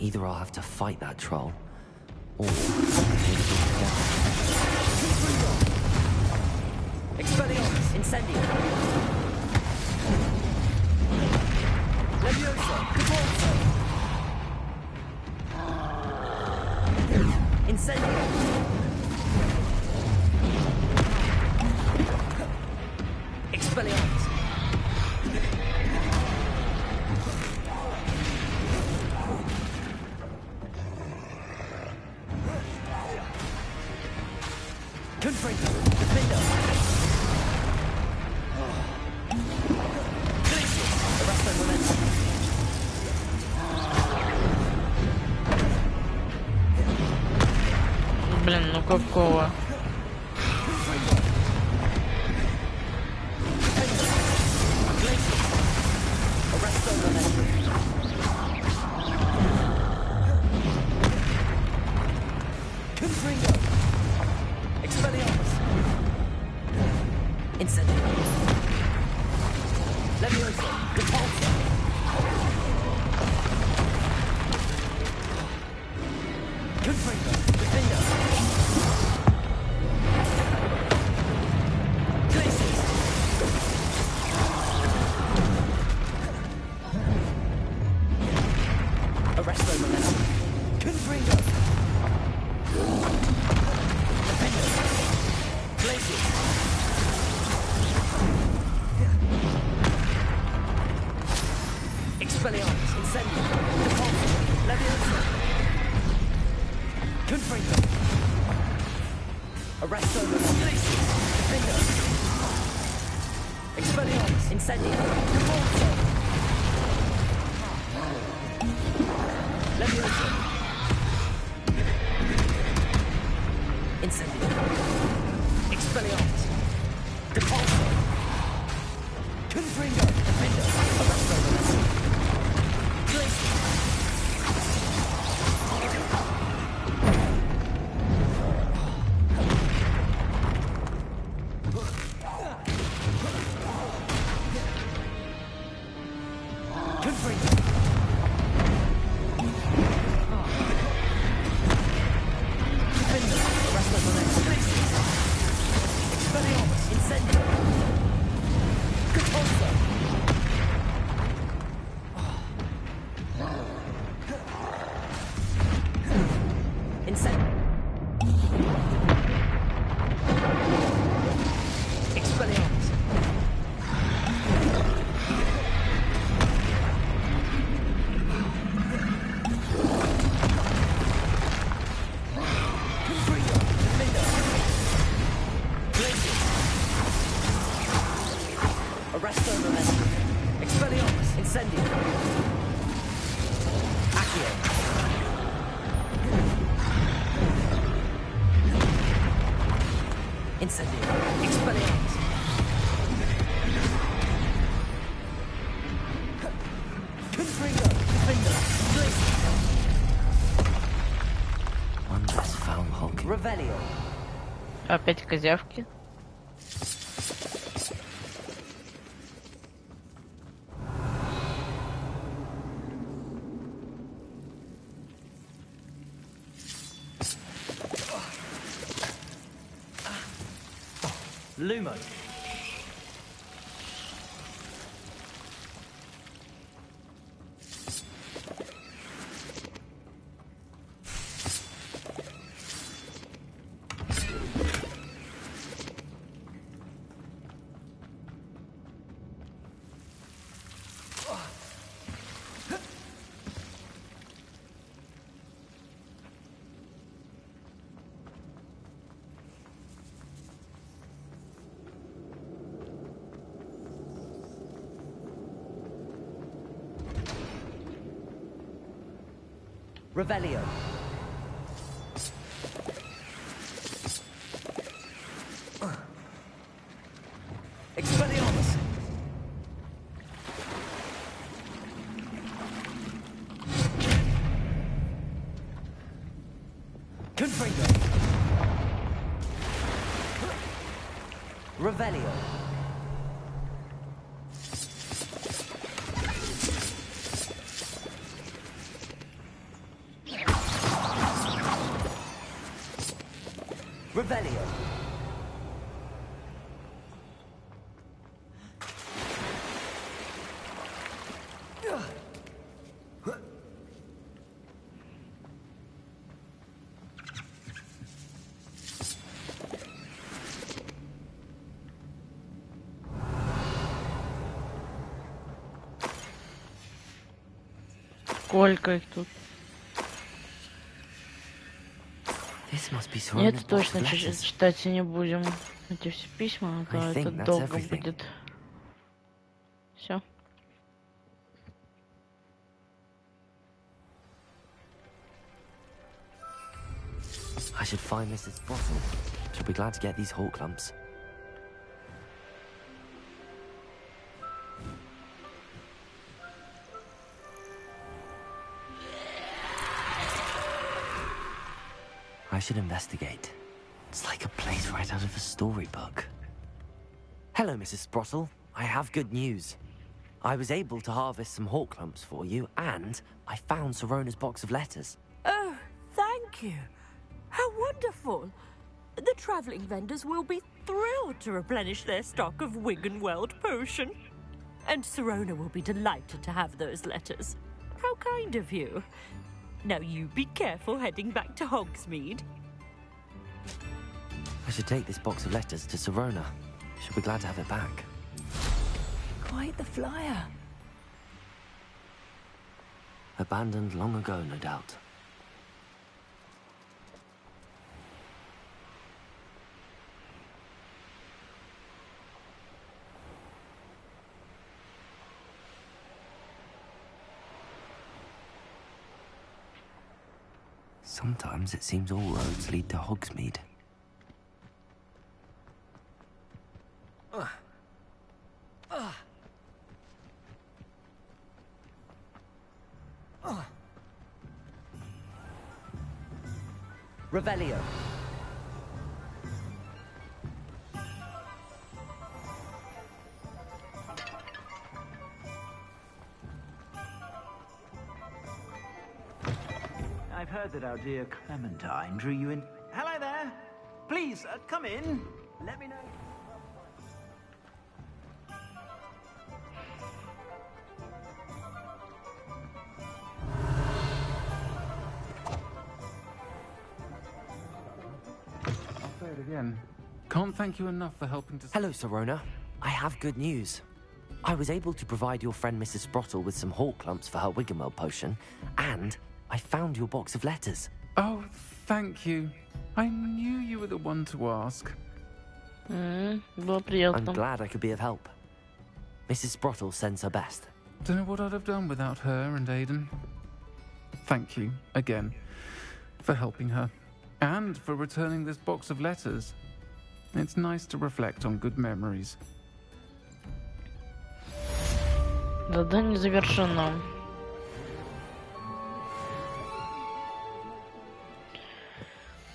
Either I'll have to fight that troll, or... Expelliarmus. Incendio. Levioso. Caporzo. Incendio. Expelliarmus. Confringo. Defendo. Glacius. Arresto momentum. Блин, ну какого? Arresto momentum. Confringo. Expelliarmus. Incendio. Levioso. Repulso. Confringo. Defendo. Glacius. Arresto momentum. Confringo. Defendo. Glacius. Expelliarmus. Incendio. Repulso. Levioso. Confringo. Arresto momentum. Defendo. Expelliarmus. Incendio. Repulso. Levioso. Incendio. Expelliarmus. Repulso. Confringo. Defendo. Arresto momentum. Glacius. Confringo. Defendo. Arresto momentum. Glacius. Expelliarmus. Incendio. Repulso. Incendio. Expelliarmus. Confringo. Defendo. Glacius. Arresto momentum. Expelliarmus. Incendio. Accio. Incendio. Expelliarmus. Confringo. Defendo. Glacius. One less foul hulk. Опять козявки. Lumo. Revelio. Expelliarmus. Confringo. Revelio. Revelio. Сколько их тут? Нет, точно читать и не будем. Эти все письма, а то это долго будет. Все. I should find Mrs. Bottle. She'll be glad to get these hawk lumps. I should investigate. It's like a place right out of a storybook. Hello, Mrs. Sprottle. I have good news. I was able to harvest some hawk lumps for you, and I found Sirona's box of letters. Oh, thank you. How wonderful. The travelling vendors will be thrilled to replenish their stock of Wiggenweld potion. And Sirona will be delighted to have those letters. How kind of you. Now you be careful heading back to Hogsmeade. I should take this box of letters to Sirona. She'll be glad to have it back. Quite the flyer. Abandoned long ago, no doubt. Sometimes it seems all roads lead to Hogsmeade. Revelio. I've heard that our dear Clementine drew you in. Hello there. Please, come in. Let me know. I'll say it again. Can't thank you enough for helping to... Hello, Sirona. I have good news. I was able to provide your friend Mrs. Sprottle with some hawk lumps for her Wiggenweld potion, and I found your box of letters. Oh, thank you. I knew you were the one to ask. Было приятно. I'm glad I could be of help. Mrs. Sprottle sends her best. Don't know what I'd have done without her and Aiden. Thank you, again, for helping her. And for returning this box of letters. It's nice to reflect on good memories. Задание завершено.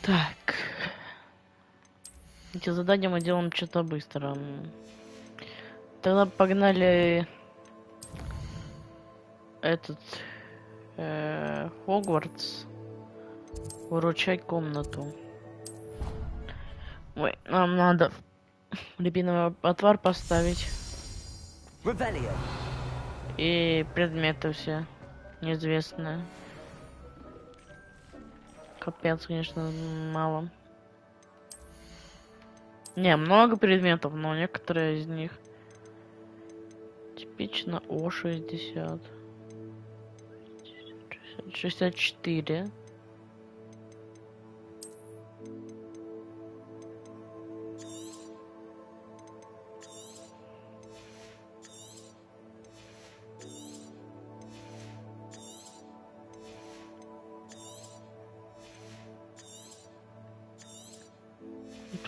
Так. Эти задания мы делаем что-то быстро. Тогда погнали этот Хогвартс. Выручай комнату. Ой, нам надо рябиновый отвар поставить. Revelio. И предметы все неизвестные. Капец, конечно, мало. Не, много предметов, но некоторые из них типично О60. 64.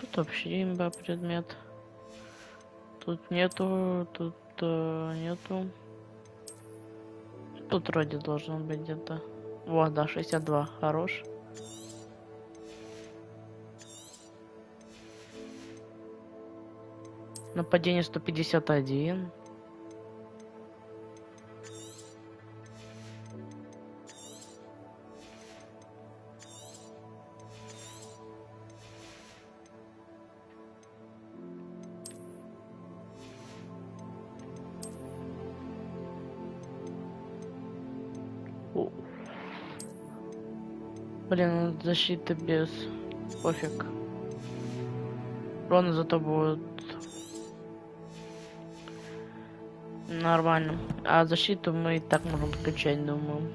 Тут вообще имба предмет. Тут нету, тут нету. Тут вроде должно быть где-то. Вот, да, 62, хорош. Нападение 151. Блин, защита без. Пофиг. Урон зато будет нормально. А защиту мы и так можем скачать, думаю.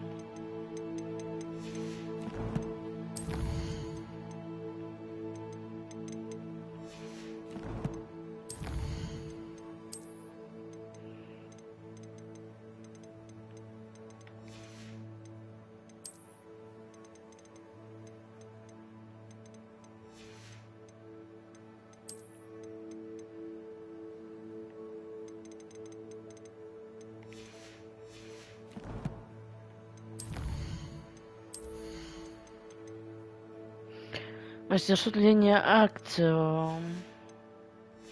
Осуществление акции.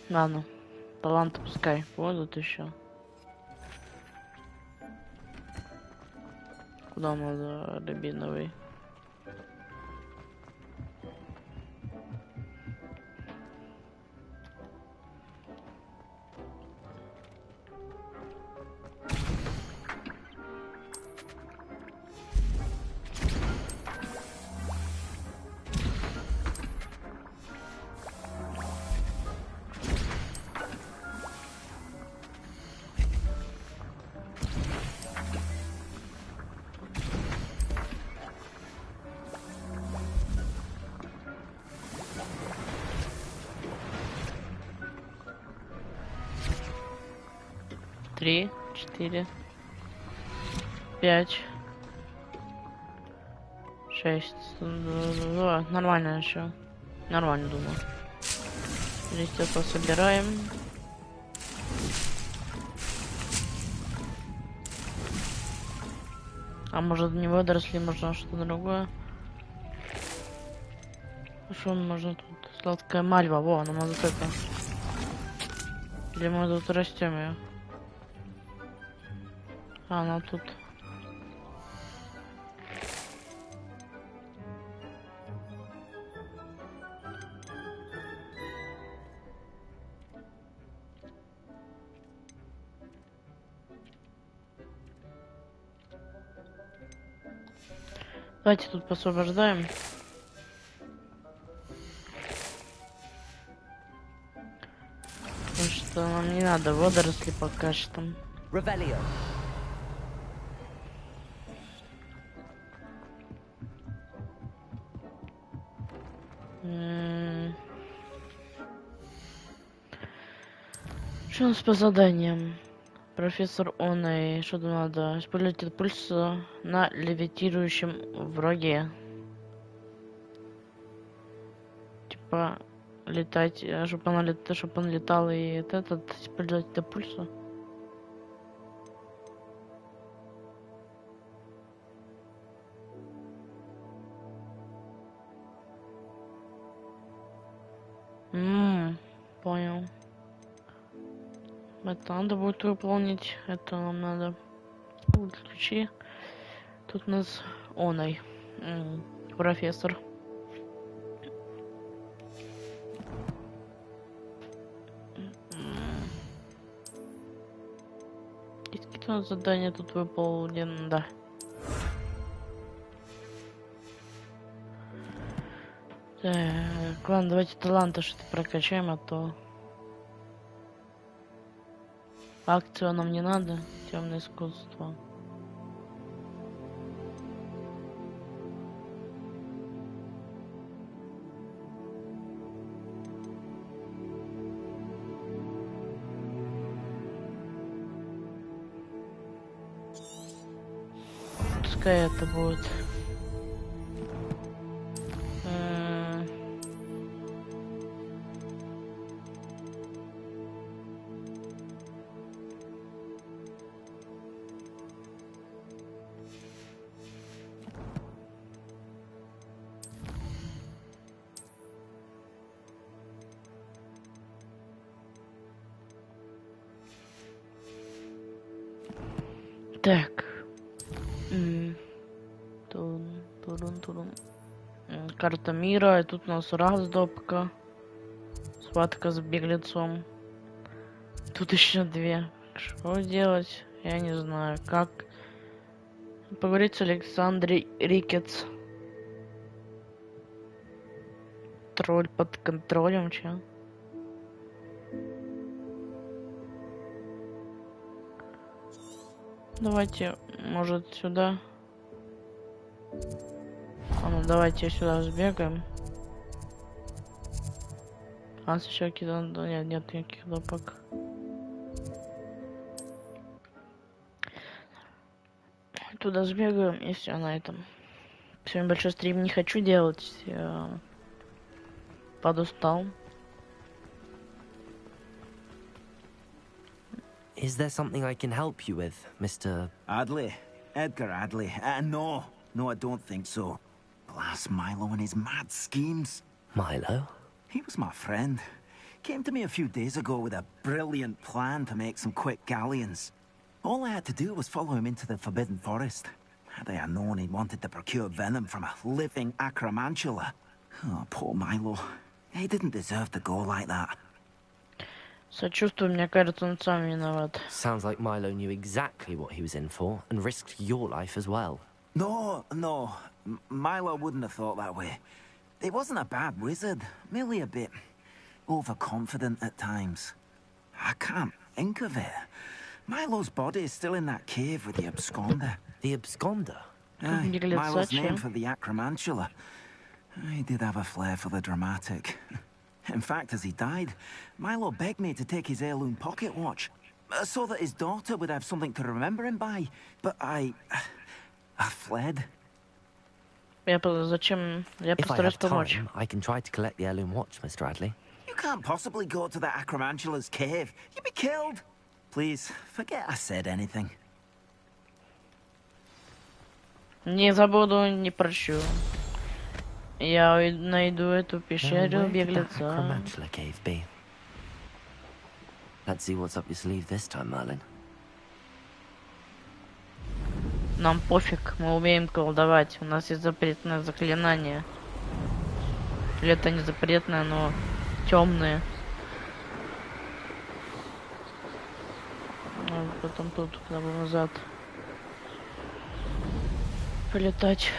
Ладно. Таланты пускай будут еще. Куда надо рябиновый? Три, 4, 5, 6. Нормально еще. Нормально, думаю. Здесь это собираем. А может не водоросли, можно что-то другое. Что можно тут? Сладкая мальва. Во, нам надо это. Или мы тут растем ее? А, она тут. Давайте тут посвобождаем. Потому что нам не надо водоросли пока что. Revelio. Что у нас по заданиям? Профессор Оной, что там надо? Используйте пульс на левитирующем враге. Типа летать, чтобы он летал и этот использовать это пульса. Понял. Это надо будет выполнить. Это нам надо. Ключи. Тут у нас оной. Профессор. Есть какие-то задания тут выполнены, да. Так, ладно, давайте таланты что-то прокачаем, а то акцию нам не надо. Темное искусство. Пускай это будет. Так. Турун. Карта мира. И тут у нас раздопка. Схватка с беглецом. Тут еще две. Что делать? Я не знаю. Как поговорить с Александрой Рикетс. Тролль под контролем, че? Давайте, может, сюда. А ну давайте сюда сбегаем. А еще какие-то... Нет никаких допок. Туда сбегаем и все на этом. Сегодня большой стрим не хочу делать. Я подустал. Is there something I can help you with, Mr. Adley? Edgar Adley? No, I don't think so. Blast Milo and his mad schemes. Milo? He was my friend. Came to me a few days ago with a brilliant plan to make some quick galleons. All I had to do was follow him into the Forbidden Forest. Had I known he wanted to procure venom from a living acromantula. Oh, poor Milo. He didn't deserve to go like that. Сочувствую, мне кажется, он сам виноват. Sounds like Milo knew exactly what he was in for and risked your life as well. No. Milo wouldn't have thought that way. He wasn't a bad wizard, merely a bit overconfident at times. I can't think of it. Milo's body is still in that cave with the absconder. The absconder? Aye, Milo's name for the acromantula. He did have a flair for the dramatic. In fact, as he died, Milo begged me to take his heirloom pocket watch, so that his daughter would have something to remember him by. But I fled. Зачем? Я постараюсь помочь. I can try to collect the heirloom watch, Mr. Adley. You can't possibly go to the acromantula's cave. You'd be killed. Please, forget I said anything. Не забуду, не прощу. Я найду эту пещеру беглеца. Let's see what's up your sleeve this time, Merlin. Нам пофиг, мы умеем колдовать. У нас есть запретное заклинание. Или это не запретное, но темное. А потом тут, куда бы назад полетать.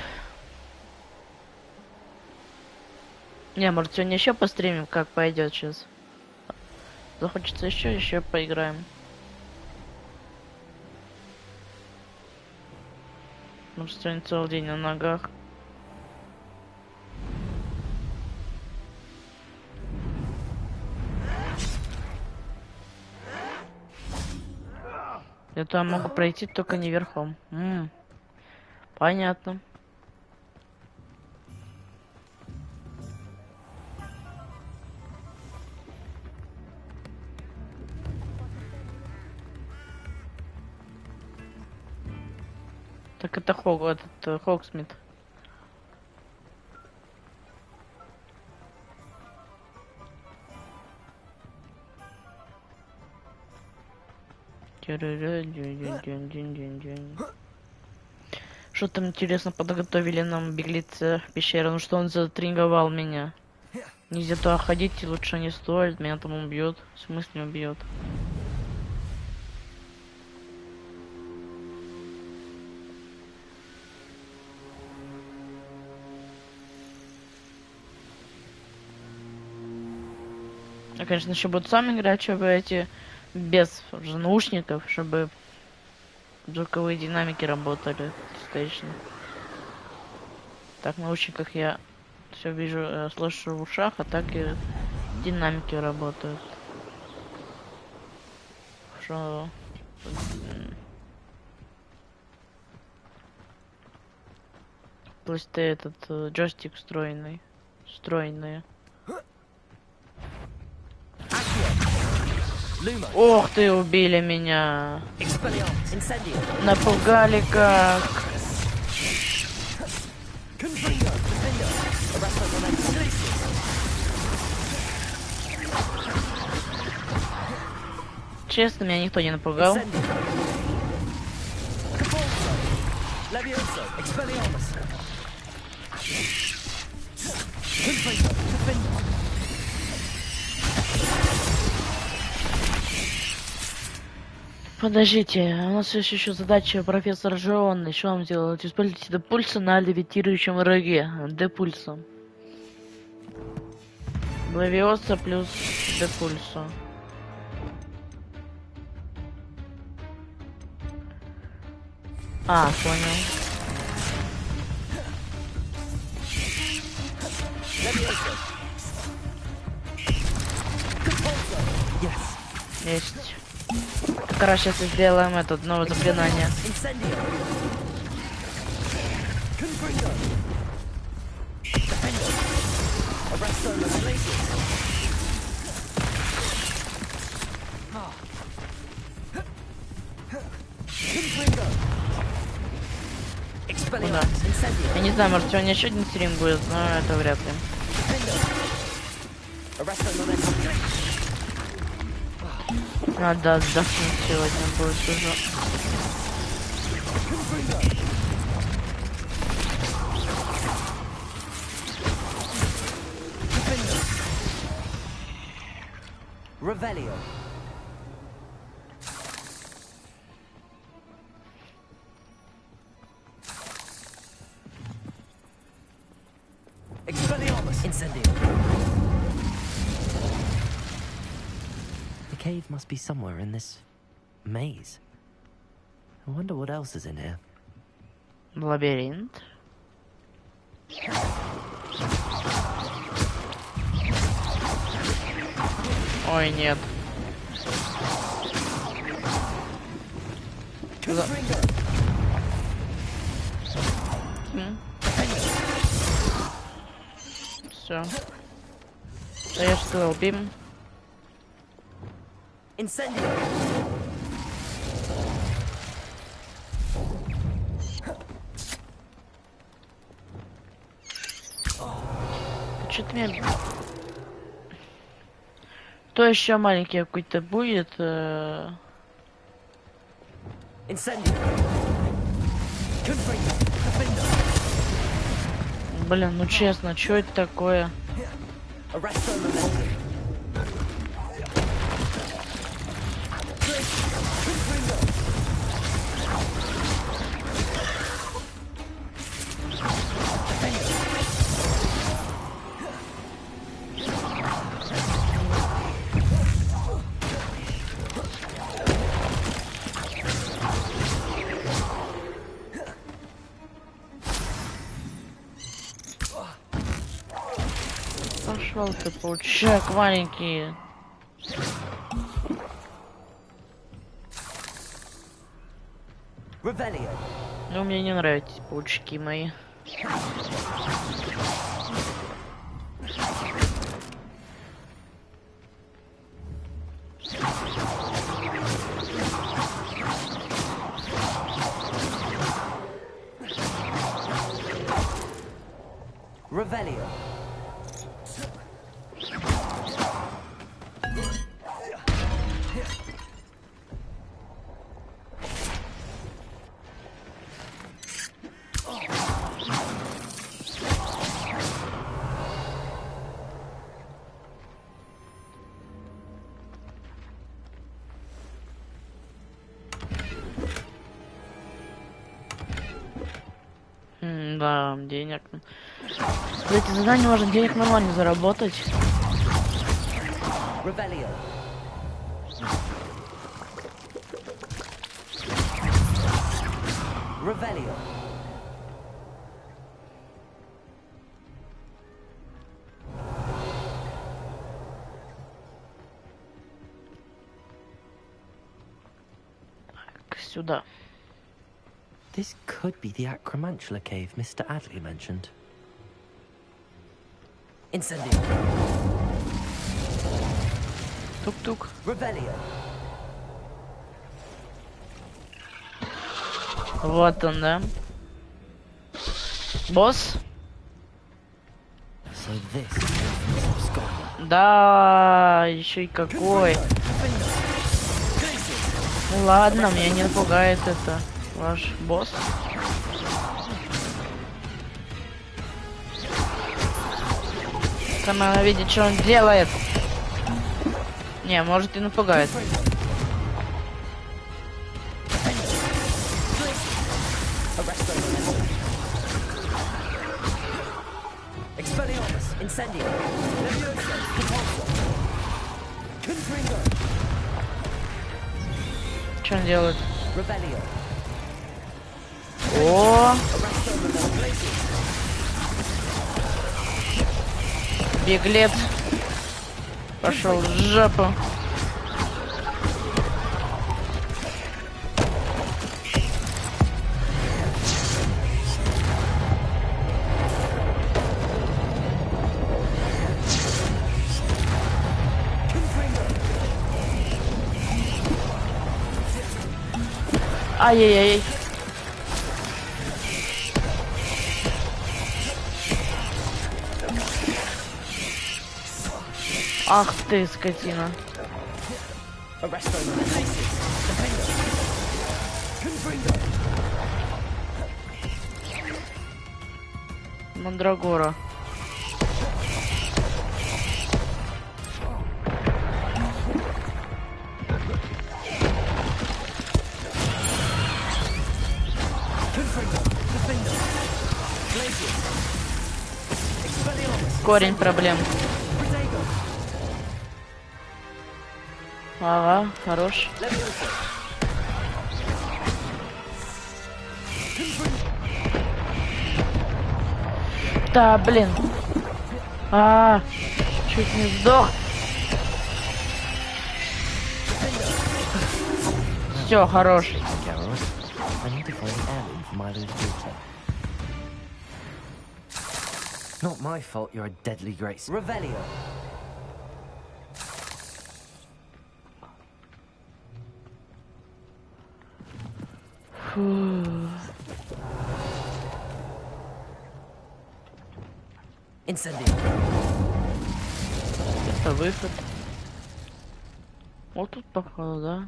Не, может, сегодня еще постримим, как пойдет сейчас. Захочется еще поиграем. Может, сегодня целый день на ногах. Это я могу пройти только не верхом. Понятно. Так это Хогсмит. Что там интересно подготовили нам беглецы в пещеру? Ну что он затринговал меня? Нельзя туда ходить, лучше не стоит, меня там убьет. В смысле убьет? Я, конечно, еще буду сам играть, чтобы эти без уже наушников, чтобы звуковые динамики работали достаточно. Так, в наушниках я все вижу, слышу в ушах, а так и динамики работают. Что? То есть ты этот джойстик встроенный. Ох ты, убили меня. Напугали как. Честно, меня никто не напугал. Подождите, у нас есть еще задача профессора Жионны. Что вам делать? Используйте до пульса на левитирующем враге. До пульса. Левиоса плюс до пульса. А, понял. Есть. Как раз сейчас сделаем это новое заклинание. Да. Я не знаю, может сегодня еще один стрим будет, но это вряд ли. Надо отдохнуть сегодня будет уже. Revelio. Expelliarmus. Incendio. The cave must be somewhere in this maze. I wonder what else is in here. Лабиринт. Ой, нет. Все. Да я что, убим? Incendio. Что-то мне... То еще маленький какой-то будет. Блин, ну честно, что это такое? Пошел ты, паучок маленький. Ну, мне не нравятся паучки мои. Revelio. Да, денег. За эти задания можно денег нормально заработать. Revelio. Revelio. Сюда. This could be the Acromantula cave Mr. Adley mentioned. Incendio. Тук-тук. Revelio. Вот он, да. Босс? So this is Scotland. Да, еще и какой. Ну ладно, меня не напугает это. Ваш босс. Надо видеть, что он делает. Не, может и напугает. Что он делает? О! Беглец. Пошел в жопу. Ай-яй-яй. Ах ты, скотина. Мандрагора. Корень проблем. Ага, хорош. Да, блин. Чуть не сдох. Все, хорош. Not my fault you're a deadly great... Revelio. Incendio. Это выход. Вот тут походу, да?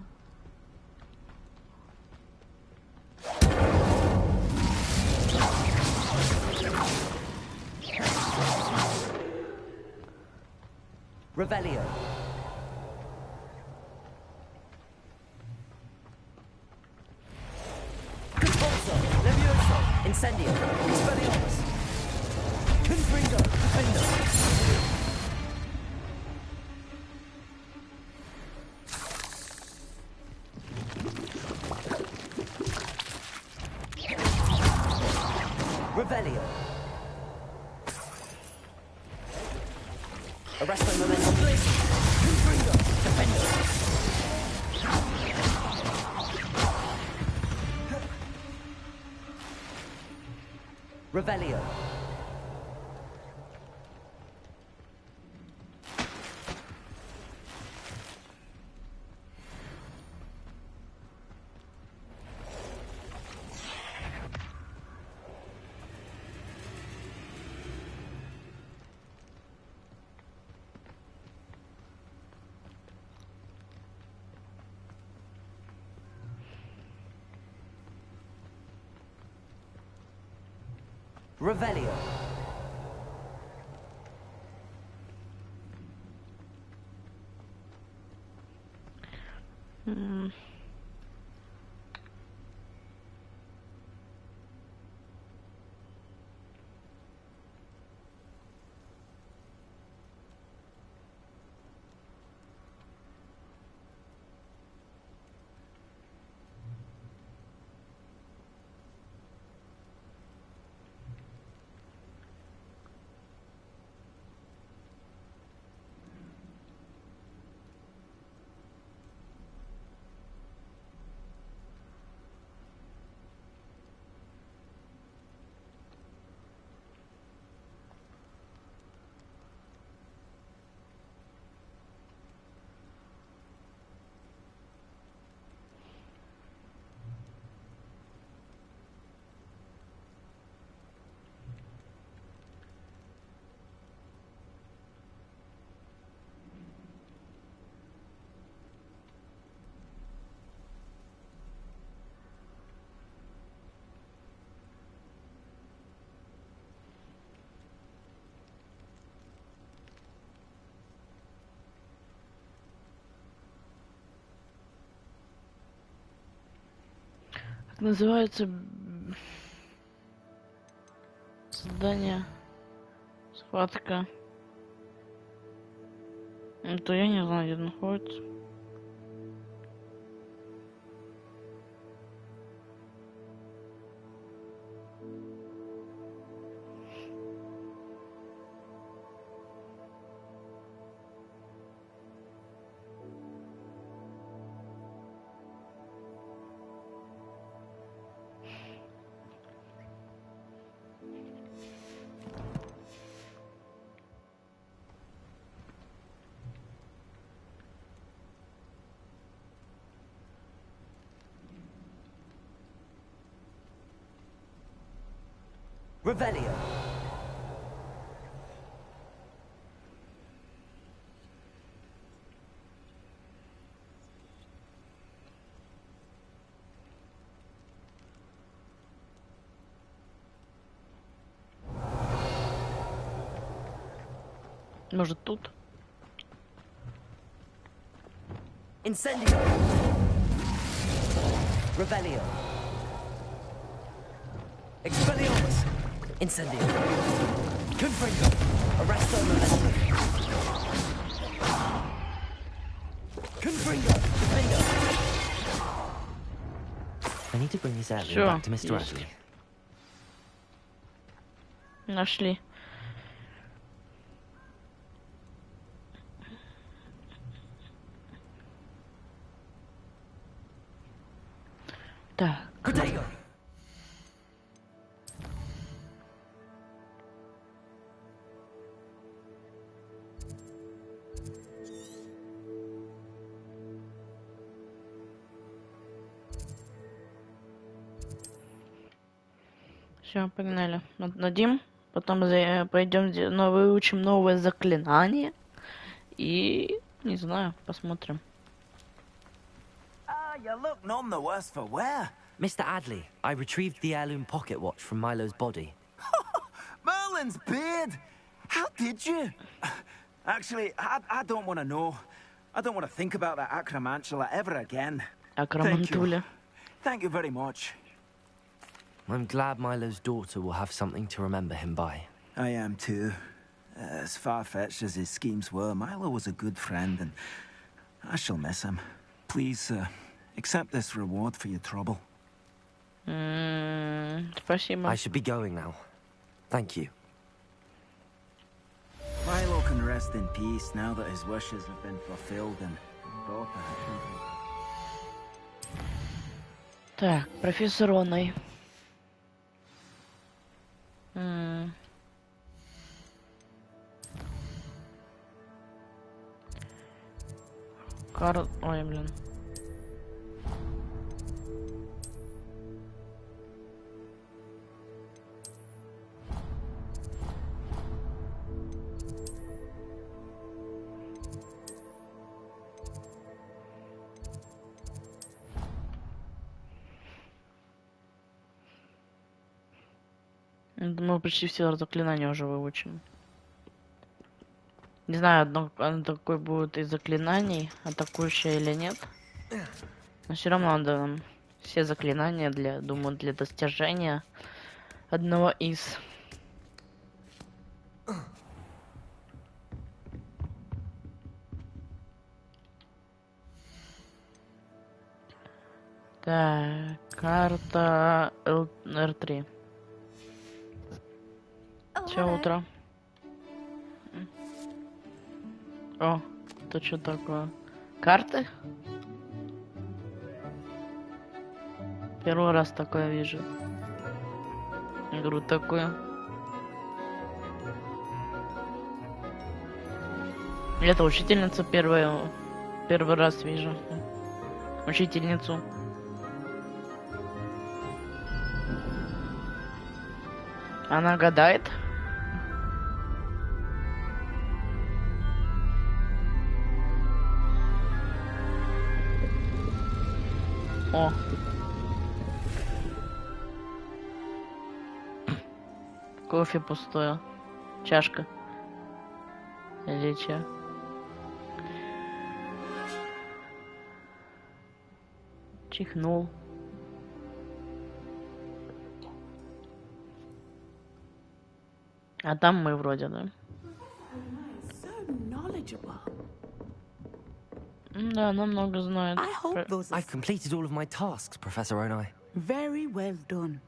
Revelio. Convulso. Levioso. Incendio. Expelliarmus. Confringo. Defendo. Revelio. Arresto momentum. Confringo. Defendo. Revelio. Revelio. называется создание, схватка. Это я не знаю, где находится. Revelio. Может тут? Incendio. Revelio. Expelliarmus. Incendio. Confringo. Arresto momentum. Confringo. Defendo. I need to bring his heirloom Sure, back to Mr. есть. Ashley. Нашли. Так. Protego. Все, погнали. Отдадим. Потом пойдем, выучим новое заклинание. И, не знаю, посмотрим. Ah, you look none the worse for wear. Mr. Adley, I retrieved the heirloom pocket watch from Milo's body. Merlin's beard! How did you? Actually, I don't want to know. I don't want to think about that acromantula ever again. Акромантуля. Thank you very much. I'm glad Milo's daughter will have something to remember him by. I am too. As far-fetched as his schemes were, Milo was a good friend, and I shall miss him. Please, accept this reward for your trouble. Спасибо. I should be going now. Thank you. Milo can rest in peace now that his wishes have been fulfilled and his daughter has been... Так, профессор Оной. Ой, блин. Мы почти все заклинания уже выучим. Не знаю, одно такое будет из заклинаний, атакующее или нет. Но все равно надо нам все заклинания думаю, для достижения одного из. Так, карта R3. Все утро. О, это что такое? Карты? Первый раз такое вижу. Игру такую. Это учительница первый раз вижу. Учительницу. Она гадает. О. Кофе пустое. Чашка. Или че? Чихнул. А там мы вроде, да? Да, она много знает. I've completed all of my tasks, Professor Onai. Very well done.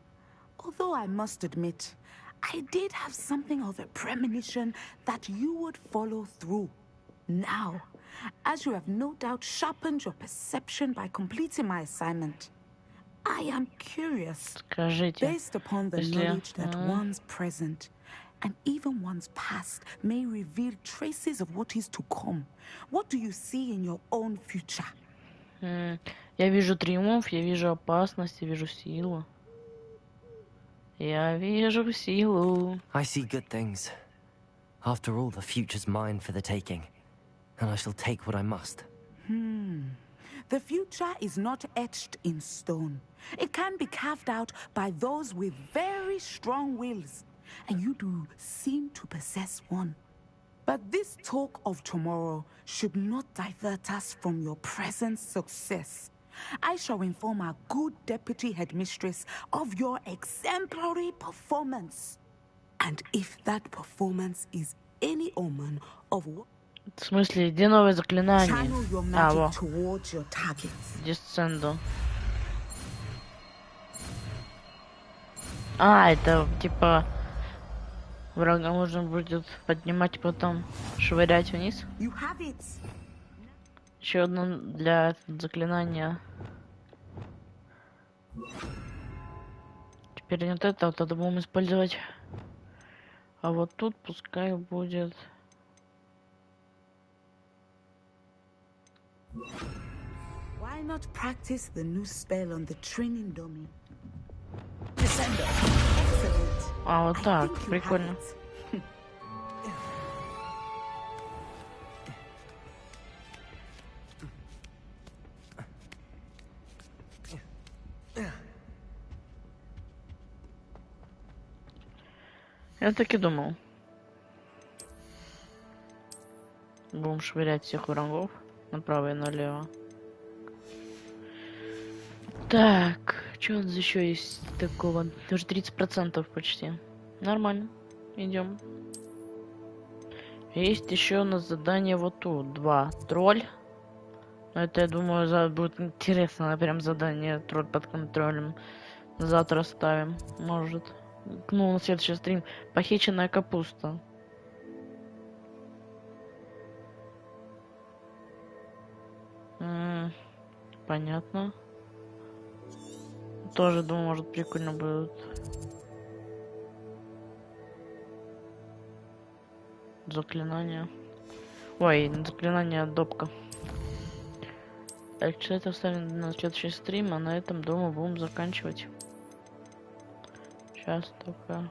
Although I must admit, I did have something of a premonition that you would follow through. Now, as you have no doubt sharpened your perception by completing my assignment, I am curious, based upon the knowledge that one's present and even one's past may reveal traces of what is to come. What do you see in your own future? Я вижу триумф, я вижу опасность, я вижу силу. Я вижу силу. I see good things. After all, the future's mine for the taking, and I shall take what I must. The future is not etched in stone. It can be carved out by those with very strong wills, and you do seem to possess one. But this talk of tomorrow should not divert us from your present success. I shall inform our good deputy headmistress of your exemplary performance. And if that performance is any omen of what... В смысле, где новое заклинание? А, во. Десценду. А, это типа... Врага можно будет поднимать и потом швырять вниз. Еще одно для заклинания. Теперь нет этого, вот это будем использовать. А вот тут пускай будет... Why not practice the new spell on the training dummy? А, вот так, прикольно. Я так и думал. Будем швырять всех врагов направо и налево. Так, что у нас еще есть такого? Уже 30% почти. Нормально. Идем. Есть еще у нас задание вот тут. 2. Тролль. Это, я думаю, будет интересно. Прям задание. Тролль под контролем. Завтра ставим. Может. Ну, на следующий стрим. Похищенная капуста. Понятно. Тоже, думаю, может, прикольно будет. Заклинание. Ой, заклинание допка. Так что это оставим на следующий стрим, а на этом, думаю, будем заканчивать. Сейчас только.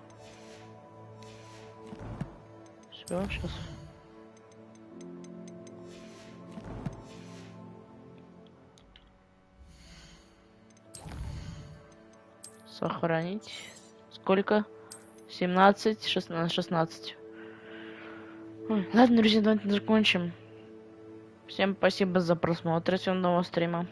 Все, сейчас. Сохранить. Сколько? 17, 16. Ладно, друзья, давайте закончим. Всем спасибо за просмотр. Всем нового стрима.